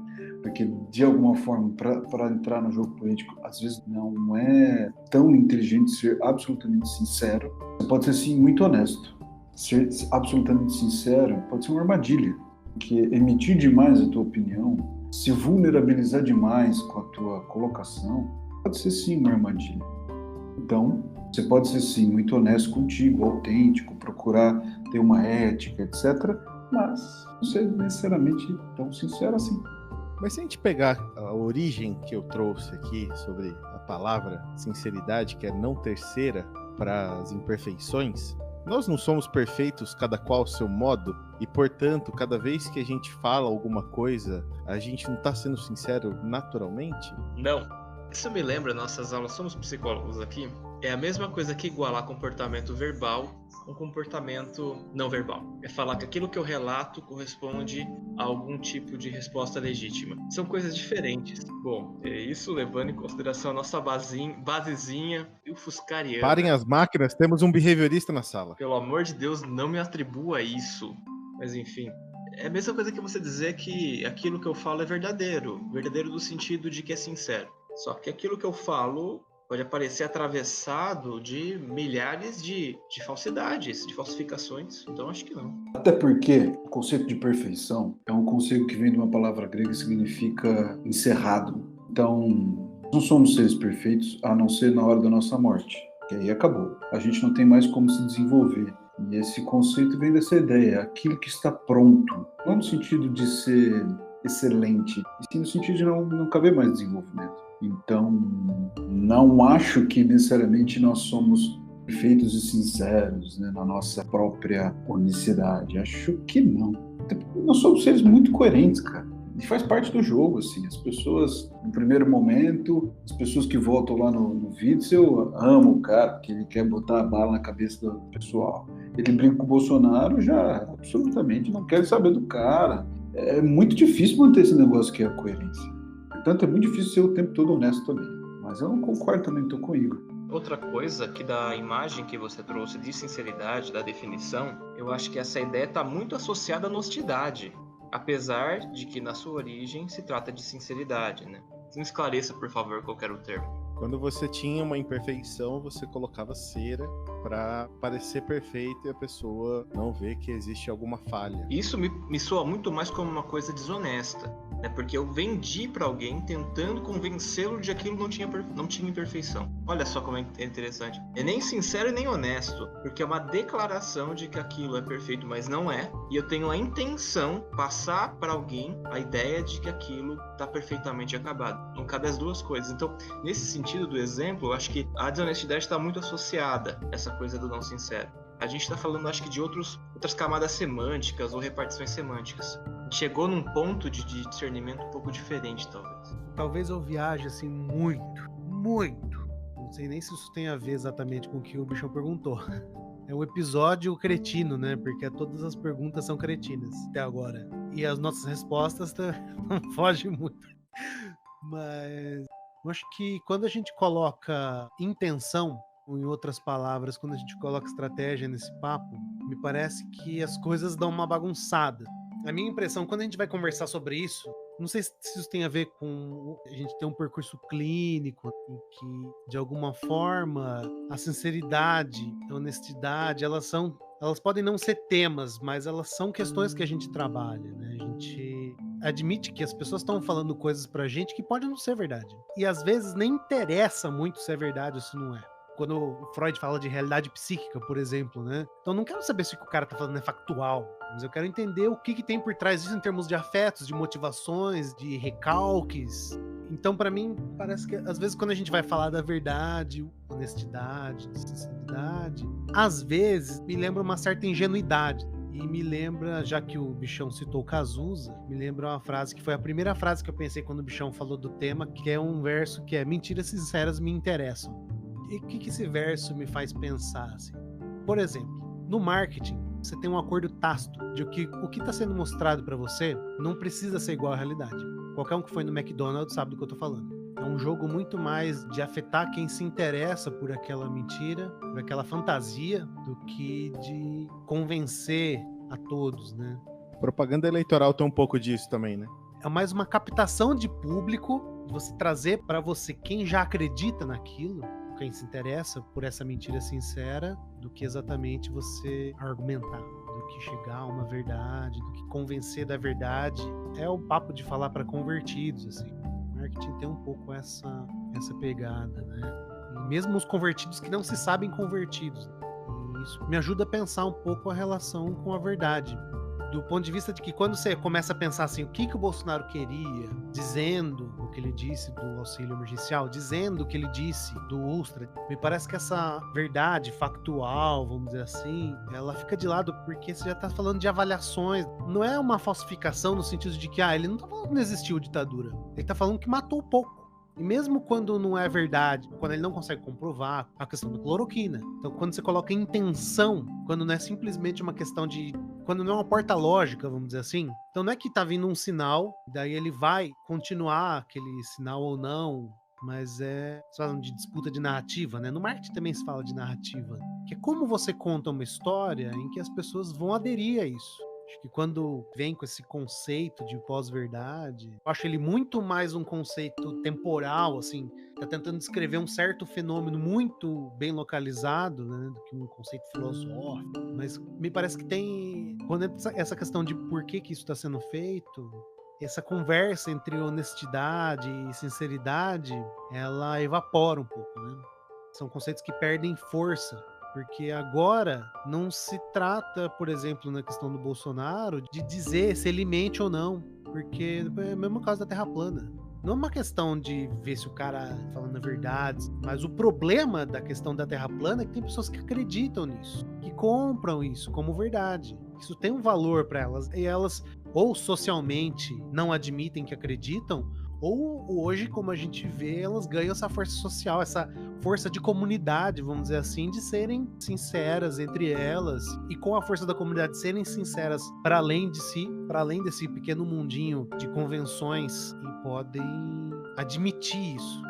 Porque, de alguma forma, para entrar no jogo político, às vezes não é tão inteligente ser absolutamente sincero. Você pode ser, sim, muito honesto. Ser absolutamente sincero pode ser uma armadilha. Porque emitir demais a tua opinião, se vulnerabilizar demais com a tua colocação, pode ser, sim, uma armadilha. Então, você pode ser, sim, muito honesto contigo, autêntico, procurar ter uma ética, etc. Mas não ser necessariamente tão sincero assim. Mas se a gente pegar a origem que eu trouxe aqui sobre a palavra sinceridade, que é não terceira para as imperfeições, nós não somos perfeitos, cada qual ao seu modo, e, portanto, cada vez que a gente fala alguma coisa, a gente não está sendo sincero naturalmente? Não. Isso me lembra, nossas aulas, somos psicólogos aqui, é a mesma coisa que igualar comportamento verbal com comportamento não verbal. É falar que aquilo que eu relato corresponde a algum tipo de resposta legítima. São coisas diferentes. Bom, isso levando em consideração a nossa basezinha, Fuscariana. Parem as máquinas, temos um behaviorista na sala. Pelo amor de Deus, não me atribua isso. Mas enfim, é a mesma coisa que você dizer que aquilo que eu falo é verdadeiro. Verdadeiro no sentido de que é sincero. Só que aquilo que eu falo pode aparecer atravessado de milhares de falsidades, de falsificações. Então acho que não. Até porque o conceito de perfeição é um conceito que vem de uma palavra grega que significa encerrado. Então, não somos seres perfeitos a não ser na hora da nossa morte, que aí acabou. A gente não tem mais como se desenvolver. E esse conceito vem dessa ideia, aquilo que está pronto, não no sentido de ser excelente, e sim no sentido de não caber mais desenvolvimento. Então, não acho que necessariamente nós somos perfeitos e sinceros, né, na nossa própria unicidade. Acho que não. Nós somos seres muito coerentes, cara. E faz parte do jogo, assim. As pessoas, no primeiro momento, as pessoas que votam lá no Witzel amam o cara, porque ele quer botar a bala na cabeça do pessoal. Ele brinca com o Bolsonaro, já absolutamente não quer saber do cara. É muito difícil manter esse negócio que é a coerência. Portanto, é muito difícil ser o tempo todo honesto também. Mas eu não concordo também, estou com o Igor. Outra coisa que da imagem que você trouxe de sinceridade, da definição, eu acho que essa ideia está muito associada à honestidade. Apesar de que na sua origem se trata de sinceridade, né? Me esclareça, por favor, qual era o termo. Quando você tinha uma imperfeição, você colocava cera para parecer perfeito e a pessoa não ver que existe alguma falha. Isso me soa muito mais como uma coisa desonesta, né? Porque eu vendi para alguém tentando convencê-lo de que aquilo não tinha imperfeição. Olha só como é interessante. É nem sincero e nem honesto, porque é uma declaração de que aquilo é perfeito, mas não é. E eu tenho a intenção de passar para alguém a ideia de que aquilo está perfeitamente acabado. Não cabe as duas coisas. Então, nesse sentido do exemplo, eu acho que a desonestidade está muito associada a essa coisa do não sincero. A gente está falando, acho que, de outras camadas semânticas ou repartições semânticas. Chegou num ponto de discernimento um pouco diferente, talvez. Talvez eu viaje assim muito. Não sei nem se isso tem a ver exatamente com o que o bichão perguntou. É um episódio cretino, né? Porque todas as perguntas são cretinas até agora. E as nossas respostas não fogem muito. Mas eu acho que quando a gente coloca intenção, ou em outras palavras, quando a gente coloca estratégia nesse papo, me parece que as coisas dão uma bagunçada. A minha impressão, quando a gente vai conversar sobre isso, não sei se isso tem a ver com a gente ter um percurso clínico, em que, de alguma forma, a sinceridade, a honestidade, elas podem não ser temas, mas elas são questões que a gente trabalha, né? A gente admite que as pessoas estão falando coisas pra gente que podem não ser verdade. E às vezes nem interessa muito se é verdade ou se não é. Quando o Freud fala de realidade psíquica, por exemplo, né? Então eu não quero saber se o que o cara tá falando é factual, mas eu quero entender o que tem por trás disso em termos de afetos, de motivações, de recalques. Então, pra mim, parece que às vezes quando a gente vai falar da verdade, honestidade, de sinceridade, às vezes me lembra uma certa ingenuidade. E me lembra, já que o bichão citou Cazuza, me lembra uma frase que foi a primeira frase que eu pensei quando o bichão falou do tema, que é um verso que é: mentiras sinceras me interessam. E o que esse verso me faz pensar, assim? Por exemplo, no marketing, você tem um acordo tácito de que o que está sendo mostrado para você não precisa ser igual à realidade. Qualquer um que foi no McDonald's sabe do que eu tô falando. É um jogo muito mais de afetar quem se interessa por aquela mentira, por aquela fantasia, do que de convencer a todos, né? Propaganda eleitoral tem um pouco disso também, né? É mais uma captação de público, você trazer para você quem já acredita naquilo, quem se interessa por essa mentira sincera, do que exatamente você argumentar, do que chegar a uma verdade, do que convencer da verdade. É o papo de falar para convertidos, assim. O marketing tem um pouco essa pegada, né? E mesmo os convertidos que não se sabem convertidos. E isso me ajuda a pensar um pouco a relação com a verdade. Do ponto de vista de que quando você começa a pensar assim, o que o Bolsonaro queria, dizendo o que ele disse do auxílio emergencial, dizendo o que ele disse do Ustra, me parece que essa verdade factual, vamos dizer assim, ela fica de lado porque você já está falando de avaliações. Não é uma falsificação no sentido de que ele não está falando que não existiu ditadura, ele está falando que matou pouco. E mesmo quando não é verdade, quando ele não consegue comprovar, a questão da cloroquina. Então, quando você coloca intenção, quando não é simplesmente uma questão de... Quando não é uma porta lógica, vamos dizer assim. Então, não é que tá vindo um sinal, daí ele vai continuar aquele sinal ou não, mas vocês falam de disputa de narrativa, né? No marketing também se fala de narrativa, que é como você conta uma história em que as pessoas vão aderir a isso. Acho que quando vem com esse conceito de pós-verdade, eu acho ele muito mais um conceito temporal, assim, tá tentando descrever um certo fenômeno muito bem localizado, né, do que um conceito filosófico, mas me parece que tem, quando essa questão de por que isso está sendo feito, essa conversa entre honestidade e sinceridade, ela evapora um pouco, né? São conceitos que perdem força. Porque agora não se trata, por exemplo, na questão do Bolsonaro, de dizer se ele mente ou não. Porque é o mesmo caso da Terra plana. Não é uma questão de ver se o cara tá falando a verdade, mas o problema da questão da Terra plana é que tem pessoas que acreditam nisso, que compram isso como verdade. Isso tem um valor para elas, e elas ou socialmente não admitem que acreditam, ou hoje, como a gente vê, elas ganham essa força social, essa força de comunidade, vamos dizer assim, de serem sinceras entre elas, e com a força da comunidade serem sinceras para além de si, para além desse pequeno mundinho de convenções, e podem admitir isso.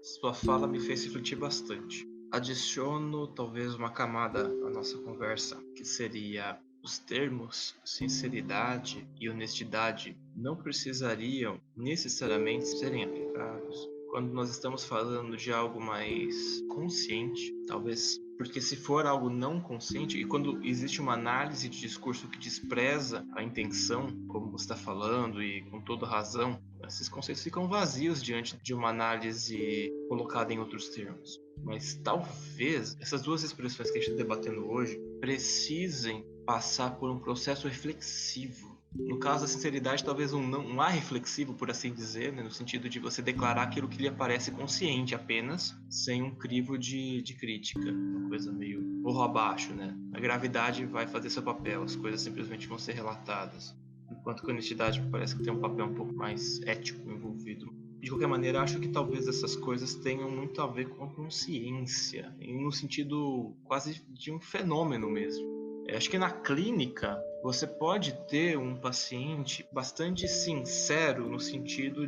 Sua fala me fez refletir bastante. Adiciono talvez uma camada à nossa conversa, que seria os termos sinceridade e honestidade não precisariam necessariamente serem aplicados quando nós estamos falando de algo mais consciente, talvez. Porque se for algo não consciente, e quando existe uma análise de discurso que despreza a intenção, como você está falando, e com toda razão, esses conceitos ficam vazios diante de uma análise colocada em outros termos. Mas talvez essas duas expressões que a gente está debatendo hoje precisem passar por um processo reflexivo. No caso da sinceridade, talvez um ar reflexivo, por assim dizer, né? No sentido de você declarar aquilo que lhe parece consciente apenas, sem um crivo de crítica, uma coisa meio burro abaixo, né? A gravidade vai fazer seu papel, as coisas simplesmente vão ser relatadas. Enquanto que a honestidade parece que tem um papel um pouco mais ético envolvido. De qualquer maneira, acho que talvez essas coisas tenham muito a ver com a consciência, no sentido quase de um fenômeno mesmo. Acho que na clínica você pode ter um paciente bastante sincero no sentido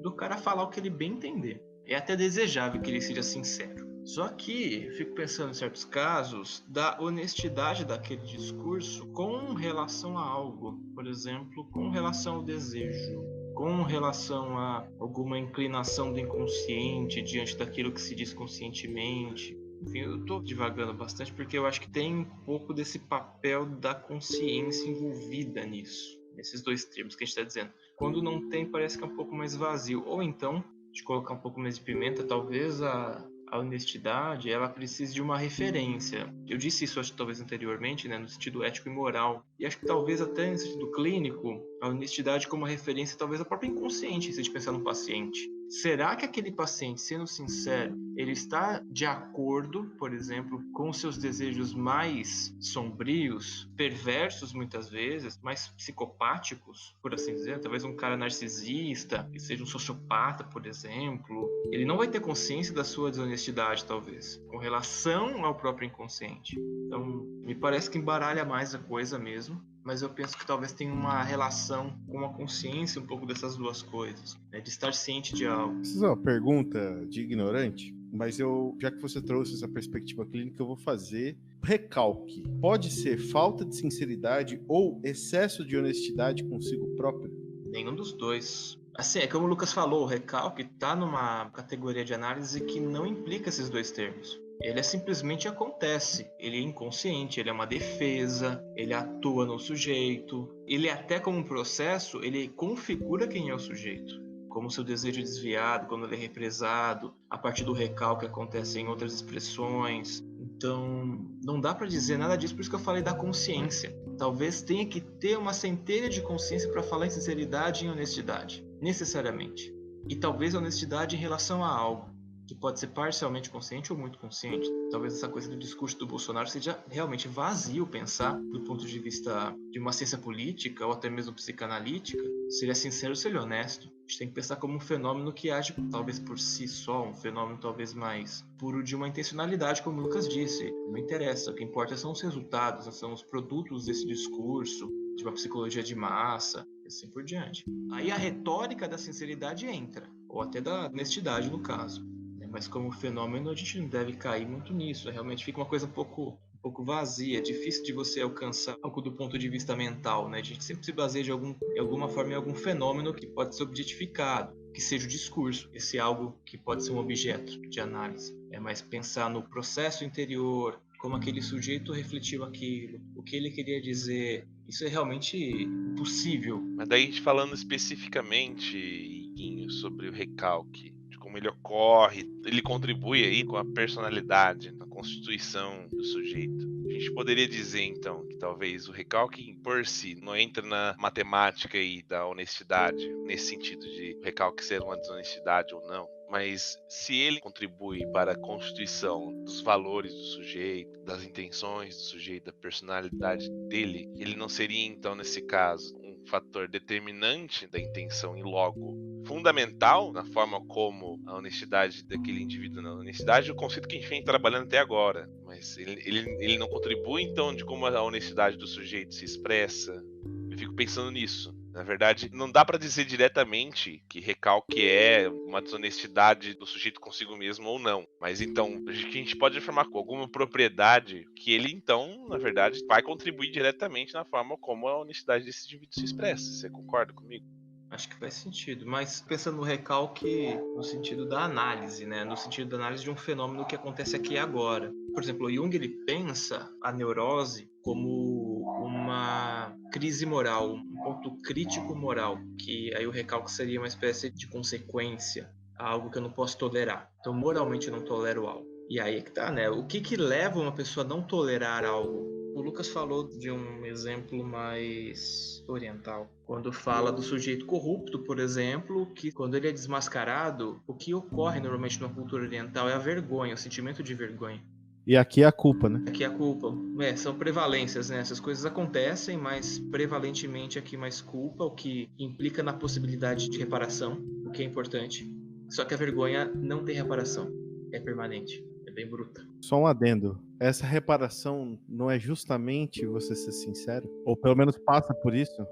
do cara falar o que ele bem entender. É até desejável que ele seja sincero. Só que eu fico pensando em certos casos da honestidade daquele discurso com relação a algo. Por exemplo, com relação ao desejo, com relação a alguma inclinação do inconsciente diante daquilo que se diz conscientemente. Enfim, eu estou divagando bastante porque eu acho que tem um pouco desse papel da consciência envolvida nisso. Nesses dois termos que a gente está dizendo. Quando não tem, parece que é um pouco mais vazio. Ou então, de colocar um pouco mais de pimenta, talvez a honestidade, ela precisa de uma referência. Eu disse isso, acho que talvez anteriormente, né, no sentido ético e moral. E acho que talvez até no sentido clínico, a honestidade como uma referência, talvez a própria inconsciente, se a gente pensar no paciente. Será que aquele paciente, sendo sincero, ele está de acordo, por exemplo, com os seus desejos mais sombrios, perversos muitas vezes, mais psicopáticos, por assim dizer? Talvez um cara narcisista, que seja um sociopata, por exemplo. Ele não vai ter consciência da sua desonestidade, talvez, com relação ao próprio inconsciente. Então, me parece que embaralha mais a coisa mesmo. Mas eu penso que talvez tenha uma relação com a consciência um pouco dessas duas coisas, né? De estar ciente de algo. Isso é uma pergunta de ignorante, mas já que você trouxe essa perspectiva clínica, eu vou fazer recalque. Pode ser falta de sinceridade ou excesso de honestidade consigo próprio? Nenhum dos dois. Assim, é como o Lucas falou, o recalque está numa categoria de análise que não implica esses dois termos. Ele simplesmente acontece, ele é inconsciente, ele é uma defesa, ele atua no sujeito, ele até como um processo, ele configura quem é o sujeito, como seu desejo desviado, quando ele é represado, a partir do recalque acontece em outras expressões. Então, não dá para dizer nada disso, por isso que eu falei da consciência. Talvez tenha que ter uma centelha de consciência para falar em sinceridade e em honestidade, necessariamente. E talvez a honestidade em relação a algo, que pode ser parcialmente consciente ou muito consciente. Talvez essa coisa do discurso do Bolsonaro seja realmente vazio pensar do ponto de vista de uma ciência política ou até mesmo psicanalítica. Se ele é sincero, se ele é honesto. A gente tem que pensar como um fenômeno que age talvez por si só, um fenômeno talvez mais puro de uma intencionalidade, como o Lucas disse. Não interessa, o que importa são os resultados, são os produtos desse discurso. de uma psicologia de massa, e assim por diante. Aí a retórica da sinceridade entra, ou até da honestidade no caso. Mas como fenômeno a gente não deve cair muito nisso, realmente fica uma coisa um pouco vazia, difícil de você alcançar algo do ponto de vista mental, né? A gente sempre se baseia de alguma forma em algum fenômeno que pode ser objetificado, que seja o discurso, esse algo que pode ser um objeto de análise. É mais pensar no processo interior, como aquele sujeito refletiu aquilo, o que ele queria dizer. Isso é realmente possível. Mas daí falando especificamente, Iguinho, sobre o recalque, de como ele ocorre, ele contribui aí com a personalidade, na constituição do sujeito. A gente poderia dizer então que talvez o recalque por si não entra na matemática aí da honestidade, nesse sentido de o recalque ser uma desonestidade ou não. Mas se ele contribui para a constituição dos valores do sujeito, das intenções do sujeito, da personalidade dele, ele não seria então, nesse caso, um fator determinante da intenção e logo fundamental na forma como a honestidade daquele indivíduo, na honestidade é o conceito que a gente vem trabalhando até agora, mas ele não contribui então de como a honestidade do sujeito se expressa. Eu fico pensando nisso. Na verdade, não dá para dizer diretamente que recalque é uma desonestidade do sujeito consigo mesmo ou não. Mas então, a gente pode afirmar com alguma propriedade que ele, então, na verdade, vai contribuir diretamente na forma como a honestidade desse indivíduo se expressa. Você concorda comigo? Acho que faz sentido, mas pensando no recalque no sentido da análise, né? No sentido da análise de um fenômeno que acontece aqui e agora. Por exemplo, o Jung ele pensa a neurose como uma crise moral, um ponto crítico moral, que aí o recalque seria uma espécie de consequência, algo que eu não posso tolerar. Então, moralmente eu não tolero algo. E aí é que tá, né? O que leva uma pessoa a não tolerar algo? O Lucas falou de um exemplo mais oriental, quando fala do sujeito corrupto, por exemplo, que quando ele é desmascarado, o que ocorre normalmente numa cultura oriental é a vergonha, o sentimento de vergonha. E aqui é a culpa, né? Aqui é a culpa. São prevalências, né? Essas coisas acontecem, mas prevalentemente aqui mais culpa, o que implica na possibilidade de reparação, o que é importante. Só que a vergonha não tem reparação, é permanente, é bem bruta. Só um adendo. Essa reparação não é justamente você ser sincero? Ou pelo menos passa por isso?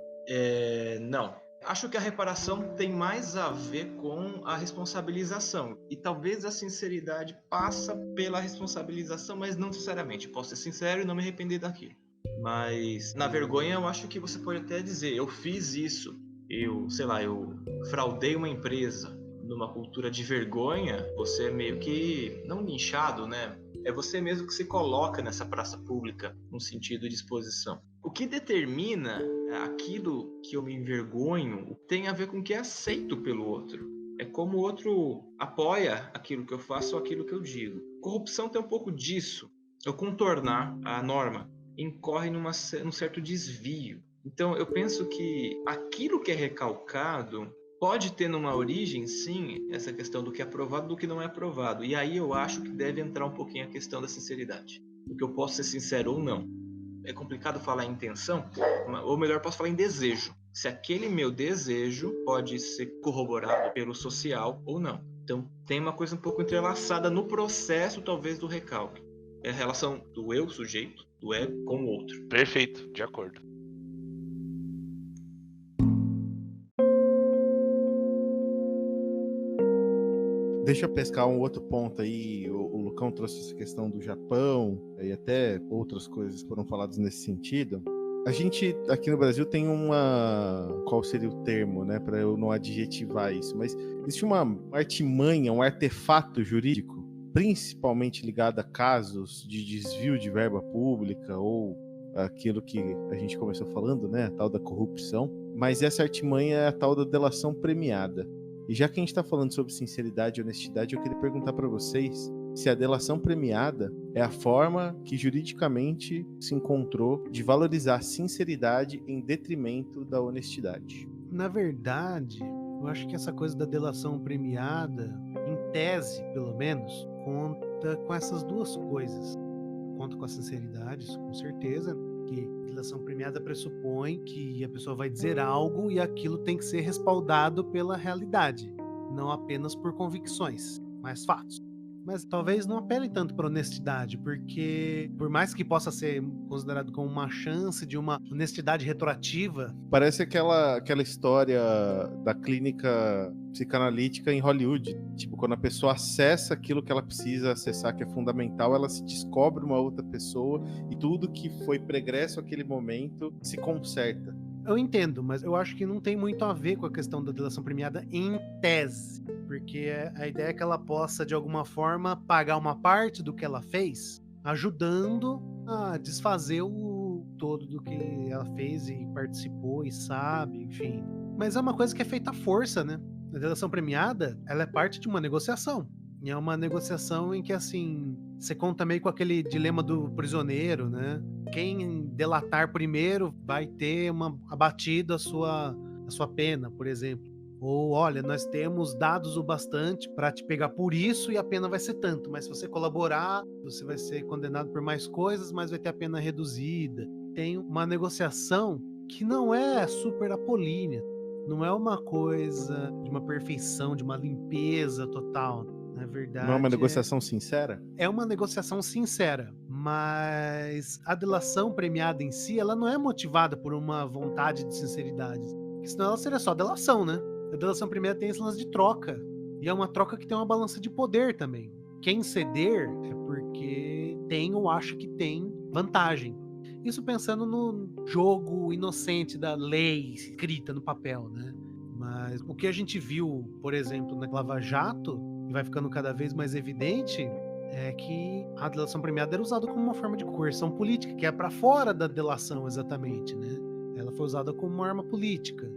Não. Acho que a reparação tem mais a ver com a responsabilização. E talvez a sinceridade passa pela responsabilização, mas não necessariamente. Posso ser sincero e não me arrepender daquilo. Mas na vergonha eu acho que você pode até dizer, eu fiz isso. Eu fraudei uma empresa. Numa cultura de vergonha, você é meio que, não linchado, né? É você mesmo que se coloca nessa praça pública, no sentido de exposição. O que determina aquilo que eu me envergonho tem a ver com o que é aceito pelo outro. É como o outro apoia aquilo que eu faço ou aquilo que eu digo. Corrupção tem um pouco disso. Eu contornar a norma incorre num certo desvio. Então eu penso que aquilo que é recalcado pode ter numa origem, sim, essa questão do que é aprovado e do que não é aprovado. E aí eu acho que deve entrar um pouquinho a questão da sinceridade. Do que eu posso ser sincero ou não. É complicado falar em intenção, ou melhor, posso falar em desejo. Se aquele meu desejo pode ser corroborado pelo social ou não. Então tem uma coisa um pouco entrelaçada no processo, talvez, do recalque. É a relação do eu, sujeito, do ego, com o outro. Perfeito, de acordo. Deixa eu pescar um outro ponto aí. O Lucão trouxe essa questão do Japão e até outras coisas foram faladas nesse sentido. A gente aqui no Brasil tem qual seria o termo, né, para eu não adjetivar isso, mas existe uma artimanha, um artefato jurídico, principalmente ligado a casos de desvio de verba pública ou aquilo que a gente começou falando, né, a tal da corrupção. Mas essa artimanha é a tal da delação premiada. E já que a gente está falando sobre sinceridade e honestidade, eu queria perguntar para vocês se a delação premiada é a forma que juridicamente se encontrou de valorizar a sinceridade em detrimento da honestidade. Na verdade, eu acho que essa coisa da delação premiada, em tese, pelo menos, conta com essas duas coisas. Conta com a sinceridade, isso com certeza, que a delação premiada pressupõe que a pessoa vai dizer algo e aquilo tem que ser respaldado pela realidade, não apenas por convicções, mas fatos. mas talvez não apele tanto para honestidade, porque por mais que possa ser considerado como uma chance de uma honestidade retroativa. Parece aquela história da clínica psicanalítica em Hollywood. Tipo, quando a pessoa acessa aquilo que ela precisa acessar, que é fundamental, ela se descobre uma outra pessoa e tudo que foi pregresso naquele momento se conserta. Eu entendo, mas eu acho que não tem muito a ver com a questão da delação premiada em tese, porque a ideia é que ela possa, de alguma forma, pagar uma parte do que ela fez, ajudando a desfazer o todo do que ela fez e participou e sabe, enfim. Mas é uma coisa que é feita à força, né? A delação premiada, ela é parte de uma negociação. E é uma negociação em que, assim, você conta meio com aquele dilema do prisioneiro, né? Quem delatar primeiro vai ter abatido a sua pena, por exemplo. Ou, olha, nós temos dados o bastante para te pegar por isso e a pena vai ser tanto. Mas se você colaborar, você vai ser condenado por mais coisas, mas vai ter a pena reduzida. Tem uma negociação que não é super apolínea. Não é uma coisa de uma perfeição, de uma limpeza total. Na verdade, não é uma negociação sincera? É uma negociação sincera, mas a delação premiada em si, ela não é motivada por uma vontade de sinceridade. Porque senão ela seria só delação, né? A delação premiada tem esse lance de troca. E é uma troca que tem uma balança de poder também. Quem ceder é porque tem ou acha que tem vantagem. Isso pensando no jogo inocente da lei escrita no papel, né? Mas o que a gente viu, por exemplo, na Lava Jato, e vai ficando cada vez mais evidente, é que a delação premiada era usada como uma forma de coerção política, que é para fora da delação exatamente, né? Ela foi usada como uma arma política.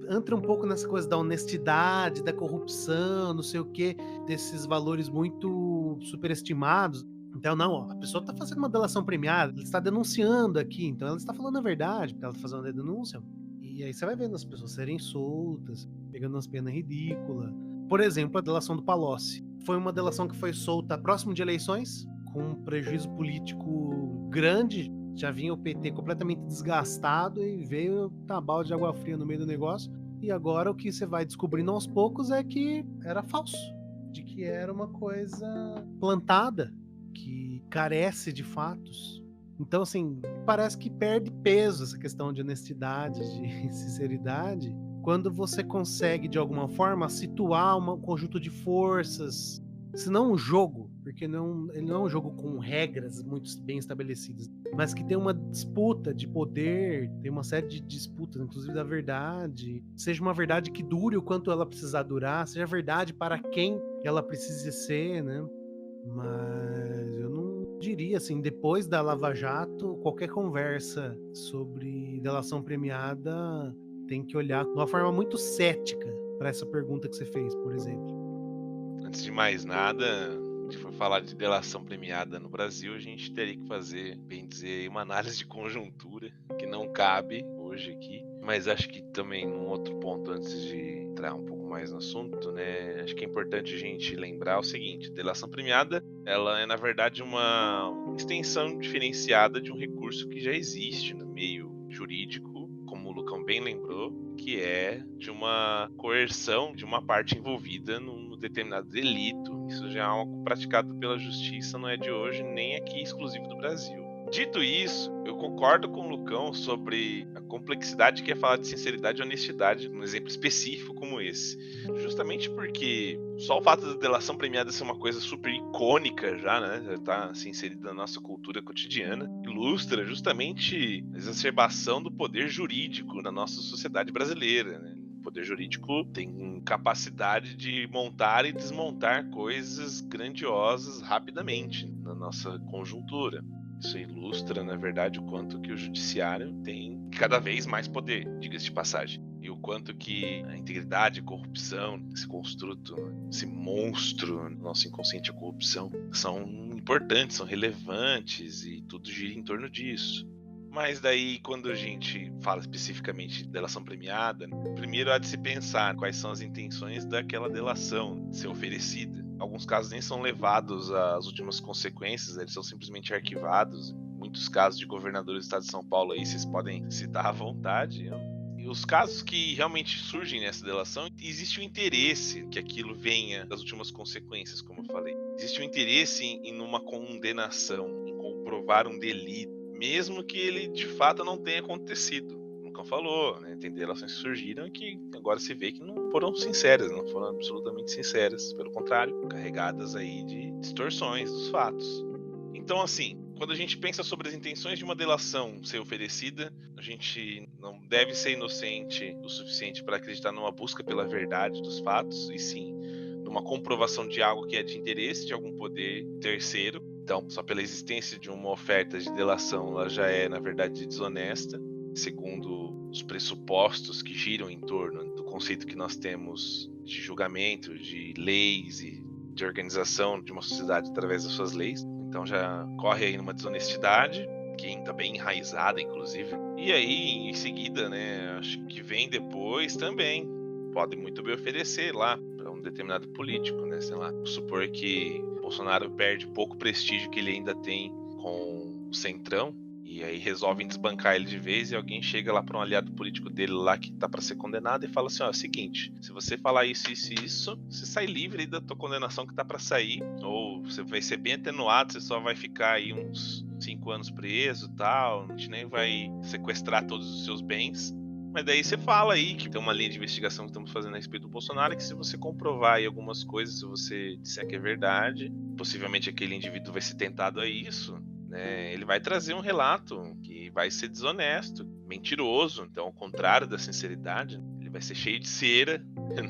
Entra um pouco nessa coisa da honestidade, da corrupção, não sei o quê, desses valores muito superestimados. Então, não, ó, a pessoa está fazendo uma delação premiada, ela está denunciando aqui, então ela está falando a verdade, porque ela está fazendo a denúncia. E aí você vai vendo as pessoas serem soltas, pegando umas penas ridículas. Por exemplo, a delação do Palocci. Foi uma delação que foi solta próximo de eleições, com um prejuízo político grande. Já vinha o PT completamente desgastado e veio um balde de água fria no meio do negócio. E agora o que você vai descobrindo aos poucos é que era falso. De que era uma coisa plantada, que carece de fatos. Então, assim, parece que perde peso essa questão de honestidade, de sinceridade, quando você consegue, de alguma forma, situar um conjunto de forças, se não um jogo, porque ele não é um jogo com regras muito bem estabelecidas, mas que tem uma disputa de poder, tem uma série de disputas, inclusive da verdade, seja uma verdade que dure o quanto ela precisar durar, seja verdade para quem ela precise ser, né? Mas eu não diria, assim, depois da Lava Jato, qualquer conversa sobre delação premiada tem que olhar de uma forma muito cética para essa pergunta que você fez, por exemplo. Antes de mais nada, se for falar de delação premiada no Brasil, a gente teria que fazer, bem dizer, uma análise de conjuntura, que não cabe hoje aqui. Mas acho que também um outro ponto, antes de entrar um pouco mais no assunto, né? Acho que é importante a gente lembrar o seguinte: delação premiada, ela é na verdade uma extensão diferenciada de um recurso que já existe no meio jurídico, como o Lucão bem lembrou, que é de uma coerção de uma parte envolvida num determinado delito. Isso já é algo praticado pela justiça, não é de hoje, nem aqui exclusivo do Brasil. Dito isso, eu concordo com o Lucão sobre a complexidade que é falar de sinceridade e honestidade num exemplo específico como esse. Justamente porque só o fato da delação premiada ser uma coisa super icônica já, né, já tá assim, inserida na nossa cultura cotidiana, ilustra justamente a exacerbação do poder jurídico na nossa sociedade brasileira, né? O poder jurídico tem capacidade de montar e desmontar coisas grandiosas rapidamente na nossa conjuntura. Isso ilustra, na verdade, o quanto que o judiciário tem cada vez mais poder, diga-se de passagem. E o quanto que a integridade, a corrupção, esse construto, esse monstro no nosso inconsciente, a corrupção, são importantes, são relevantes e tudo gira em torno disso. Mas daí, quando a gente fala especificamente de delação premiada, primeiro há de se pensar quais são as intenções daquela delação ser oferecida. Alguns casos nem são levados às últimas consequências, eles são simplesmente arquivados. Muitos casos de governadores do estado de São Paulo aí, vocês podem citar à vontade. os casos que realmente surgem nessa delação, existe o interesse que aquilo venha das últimas consequências, como eu falei. Existe o interesse em uma condenação, em comprovar um delito, mesmo que ele de fato não tenha acontecido. Nunca falou, né? Tem delações que surgiram que agora se vê que não foram sinceras, não foram absolutamente sinceras, pelo contrário, carregadas aí de distorções dos fatos. Então, assim, quando a gente pensa sobre as intenções de uma delação ser oferecida, a gente não deve ser inocente o suficiente para acreditar numa busca pela verdade dos fatos, e sim numa comprovação de algo que é de interesse de algum poder terceiro. Então, só pela existência de uma oferta de delação, ela já é, na verdade, desonesta, segundo os pressupostos que giram em torno do conceito que nós temos de julgamento, de leis e de organização de uma sociedade através das suas leis. Então já corre aí numa desonestidade, que está bem enraizada, inclusive. E aí, em seguida, né, acho que vem depois também, pode muito bem oferecer lá para um determinado político, né, sei lá, supor que Bolsonaro perde pouco prestígio que ele ainda tem com o Centrão, e aí resolvem desbancar ele de vez, e alguém chega lá para um aliado político dele lá que tá para ser condenado e fala assim, ó, é o seguinte, se você falar isso, você sai livre aí da tua condenação que tá para sair, ou você vai ser bem atenuado, você só vai ficar aí uns 5 anos preso e tal, a gente nem vai sequestrar todos os seus bens. Mas daí você fala aí que tem uma linha de investigação que estamos fazendo a respeito do Bolsonaro, que se você comprovar aí algumas coisas, se você disser que é verdade, possivelmente aquele indivíduo vai ser tentado a isso, né? Ele vai trazer um relato que vai ser desonesto, mentiroso, então ao contrário da sinceridade, ele vai ser cheio de cera,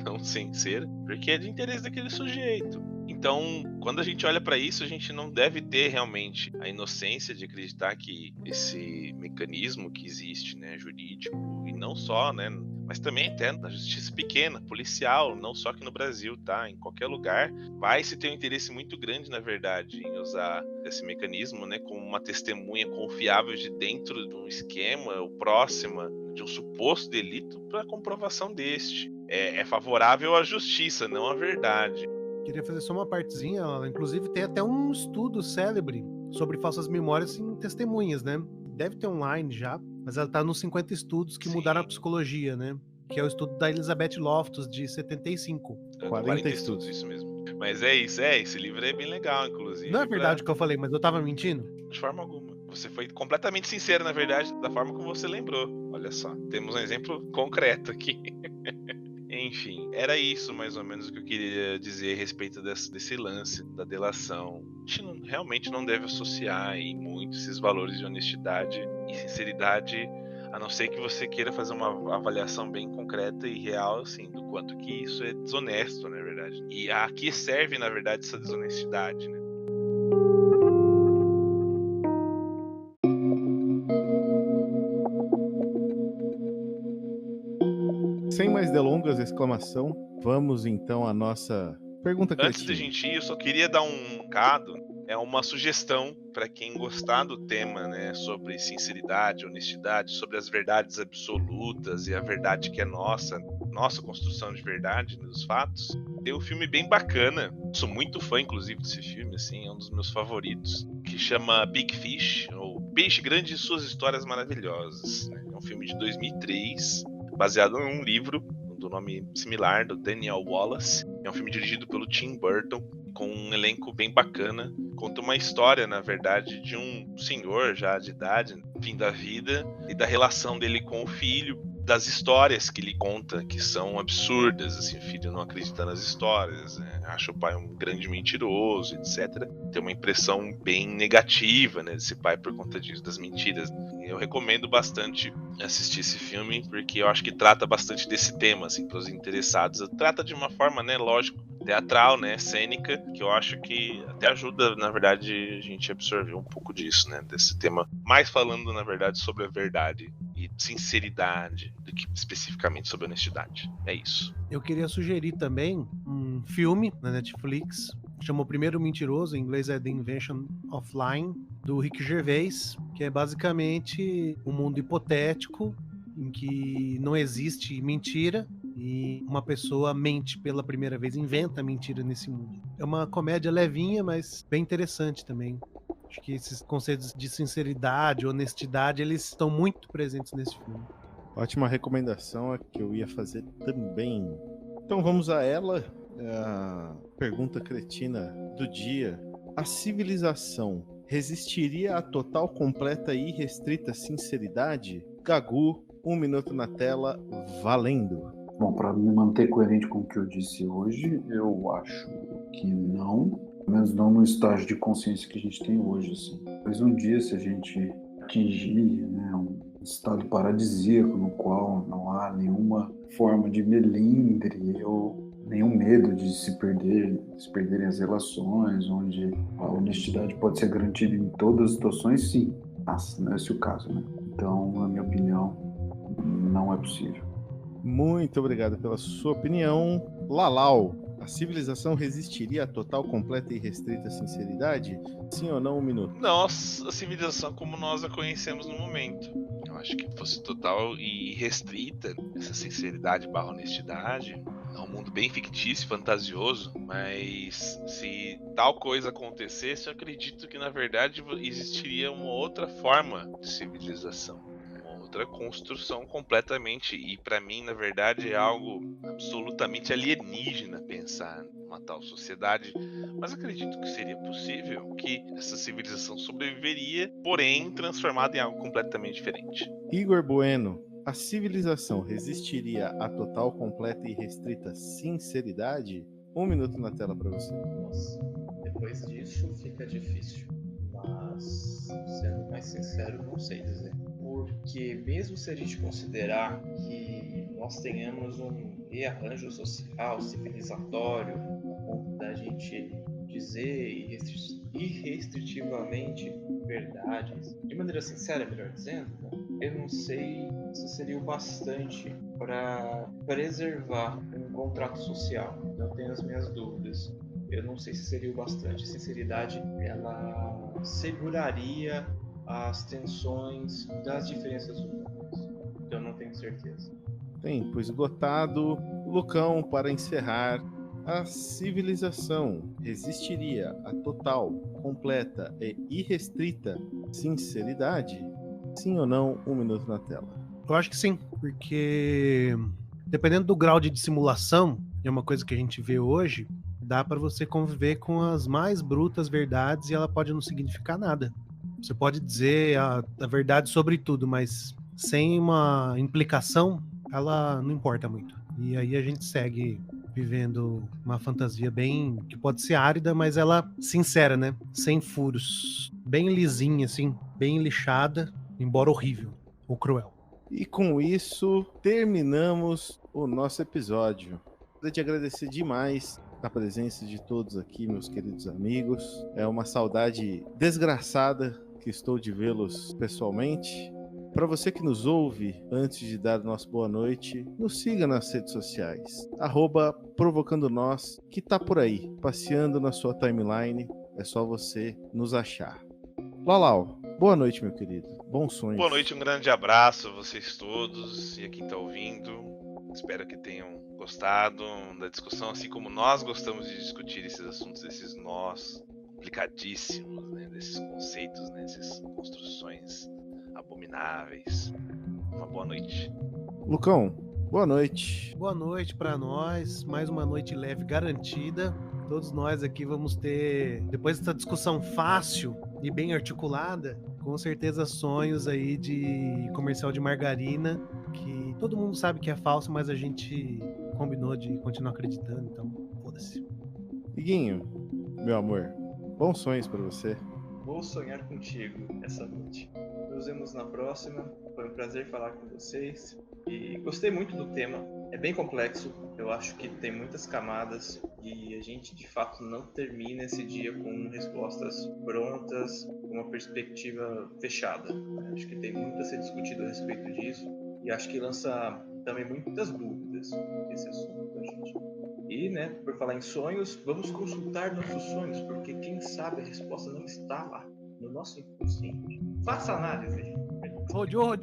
não sem cera, porque é de interesse daquele sujeito. Então, quando a gente olha para isso, a gente não deve ter realmente a inocência de acreditar que esse mecanismo que existe, né, jurídico, e não só, né, mas também até na justiça pequena, policial, não só aqui no Brasil, tá? Em qualquer lugar, vai se ter um interesse muito grande, na verdade, em usar esse mecanismo, né, como uma testemunha confiável de dentro de um esquema ou próxima de um suposto delito para comprovação deste. É favorável à justiça, não à verdade. Queria fazer só uma partezinha, inclusive tem até um estudo célebre sobre falsas memórias em testemunhas, né? Deve ter online já, mas ela tá nos 50 estudos que mudaram a psicologia, né? Que é o estudo da Elizabeth Loftus, de 75. 40 estudos. Isso mesmo. Mas é isso, esse livro é bem legal, inclusive. Não é verdade o que eu falei, mas eu tava mentindo? De forma alguma. Você foi completamente sincero, na verdade, da forma como você lembrou. Olha só, temos um exemplo concreto aqui. Enfim, era isso mais ou menos o que eu queria dizer a respeito desse lance da delação. A gente realmente não deve associar aí muito esses valores de honestidade e sinceridade, a não ser que você queira fazer uma avaliação bem concreta e real, assim, do quanto que isso é desonesto, na verdade. E a que serve, na verdade, essa desonestidade, né? Sem mais delongas, exclamação, vamos então à nossa pergunta criativa. Antes da gente ir, eu só queria dar um recado, uma sugestão para quem gostar do tema, né, sobre sinceridade, honestidade, sobre as verdades absolutas e a verdade que é nossa construção de verdade nos fatos. Tem um filme bem bacana, sou muito fã, inclusive, desse filme, assim, é um dos meus favoritos, que chama Big Fish, ou Peixe Grande e Suas Histórias Maravilhosas. É um filme de 2003, baseado em um livro do nome similar, do Daniel Wallace. É um filme dirigido pelo Tim Burton, com um elenco bem bacana. Conta uma história, na verdade, de um senhor já de idade, fim da vida, e da relação dele com o filho, das histórias que ele conta, que são absurdas, assim, o filho não acredita nas histórias, né? Acha o pai um grande mentiroso, etc. Tem uma impressão bem negativa, né, desse pai por conta disso, das mentiras. Eu recomendo bastante assistir esse filme, porque eu acho que trata bastante desse tema, assim, para os interessados. Trata de uma forma, né, lógico, teatral, né, cênica, que eu acho que até ajuda, na verdade, a gente a absorver um pouco disso, né, desse tema, mais falando, na verdade, sobre a verdade e sinceridade do que especificamente sobre honestidade. É isso. Eu queria sugerir também um filme na Netflix, chama O Primeiro Mentiroso, em inglês é The Invention of Lying, do Ricky Gervais, que é basicamente um mundo hipotético em que não existe mentira e uma pessoa mente pela primeira vez, inventa mentira nesse mundo. É uma comédia levinha, mas bem interessante também. Acho que esses conceitos de sinceridade, honestidade, eles estão muito presentes nesse filme. Ótima recomendação, é que eu ia fazer também. Então vamos a ela, a pergunta cretina do dia. A civilização resistiria à total, completa e irrestrita sinceridade? Gagu, 1 minuto na tela, valendo. Bom, para me manter coerente com o que eu disse hoje, eu acho que não, pelo menos não no estágio de consciência que a gente tem hoje, assim. Mas um dia, se a gente atingir, né, um estado paradisíaco no qual não há nenhuma forma de melindre ou nenhum medo de se perderem as relações, onde a honestidade pode ser garantida em todas as situações, sim. Mas não é esse o caso, né? Então, na minha opinião, não é possível. Muito obrigado pela sua opinião. Lalau, a civilização resistiria à total, completa e restrita sinceridade? Sim ou não? 1 minuto. Não a civilização como nós a conhecemos no momento. Eu acho que fosse total e restrita essa sinceridade / honestidade. É um mundo bem fictício, fantasioso, mas se tal coisa acontecesse, eu acredito que na verdade existiria uma outra forma de civilização. Outra construção completamente, e para mim na verdade é algo absolutamente alienígena pensar numa tal sociedade, mas acredito que seria possível, que essa civilização sobreviveria, porém transformada em algo completamente diferente. Igor Bueno, a civilização resistiria à total, completa e restrita sinceridade? 1 minuto na tela para você. Nossa, depois disso fica difícil, mas sendo mais sincero, não sei dizer. Porque mesmo se a gente considerar que nós tenhamos um rearranjo social, civilizatório, a ponto da gente dizer irrestritivamente verdades, de maneira sincera, melhor dizendo, eu não sei se seria o bastante para preservar um contrato social. Eu tenho as minhas dúvidas. Eu não sei se seria o bastante. A sinceridade, ela seguraria as tensões das diferenças humanas. Eu não tenho certeza. Tempo esgotado. Lucão, para encerrar, a civilização resistiria à total, completa e irrestrita sinceridade? Sim ou não? 1 minuto na tela. Eu acho que sim, porque dependendo do grau de dissimulação, é uma coisa que a gente vê hoje, dá para você conviver com as mais brutas verdades e ela pode não significar nada. Você pode dizer a verdade sobre tudo, mas sem uma implicação, ela não importa muito. E aí a gente segue vivendo uma fantasia bem, que pode ser árida, mas ela sincera, né? Sem furos. Bem lisinha, assim, bem lixada, embora horrível ou cruel. E com isso, terminamos o nosso episódio. Gostaria de agradecer demais a presença de todos aqui, meus queridos amigos. É uma saudade desgraçada que estou de vê-los pessoalmente. Para você que nos ouve, antes de dar nosso boa noite, nos siga nas redes sociais. @ProvocandоNós, que tá por aí, passeando na sua timeline. É só você nos achar. Lalau, boa noite, meu querido. Bons sonhos. Boa noite, um grande abraço a vocês todos e a quem tá ouvindo. Espero que tenham gostado da discussão, assim como nós gostamos de discutir esses assuntos, esses nós complicadíssimos, né, desses conceitos, né, dessas construções abomináveis. Uma boa noite. Lucão, boa noite. Boa noite para nós, mais uma noite leve garantida. Todos nós aqui vamos ter, depois dessa discussão fácil e bem articulada, com certeza sonhos aí de comercial de margarina, que todo mundo sabe que é falso, mas a gente combinou de continuar acreditando, então foda-se. Iguinho, meu amor, bons sonhos para você. Vou sonhar contigo essa noite. Nos vemos na próxima. Foi um prazer falar com vocês. E gostei muito do tema. É bem complexo. Eu acho que tem muitas camadas. E a gente, de fato, não termina esse dia com respostas prontas, com uma perspectiva fechada. Acho que tem muito a ser discutido a respeito disso. E acho que lança também muitas dúvidas esse assunto pra gente. E, né, por falar em sonhos, vamos consultar nossos sonhos, porque quem sabe a resposta não está lá, no nosso inconsciente. Faça análise. Rodio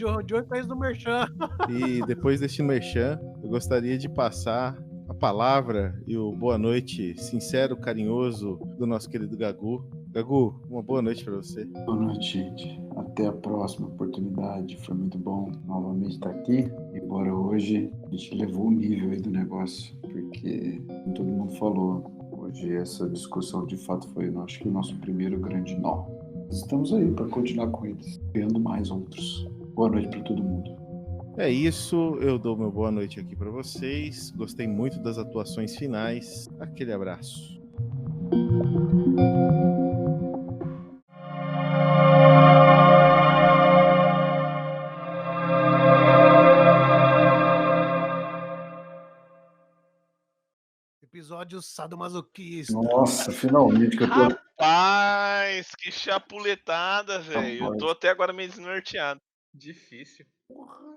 fez do merchan. E depois deste merchan, eu gostaria de passar a palavra e o boa noite sincero, carinhoso do nosso querido Gagu Gagu, uma boa noite pra você. Boa noite, gente. Até a próxima oportunidade. Foi muito bom novamente estar aqui. Embora hoje a gente levou o nível aí do negócio, porque, como todo mundo falou, hoje essa discussão de fato foi, eu acho que, o nosso primeiro grande nó. Estamos aí para continuar com eles, criando mais outros. Boa noite para todo mundo. É isso, eu dou meu boa noite aqui pra vocês. Gostei muito das atuações finais. Aquele abraço. Episódio sadomasoquista. Nossa, finalmente que eu tô. Rapaz, que chapuletada, velho. Eu tô Rapaz. até agora meio desnorteado. Difícil. Porra.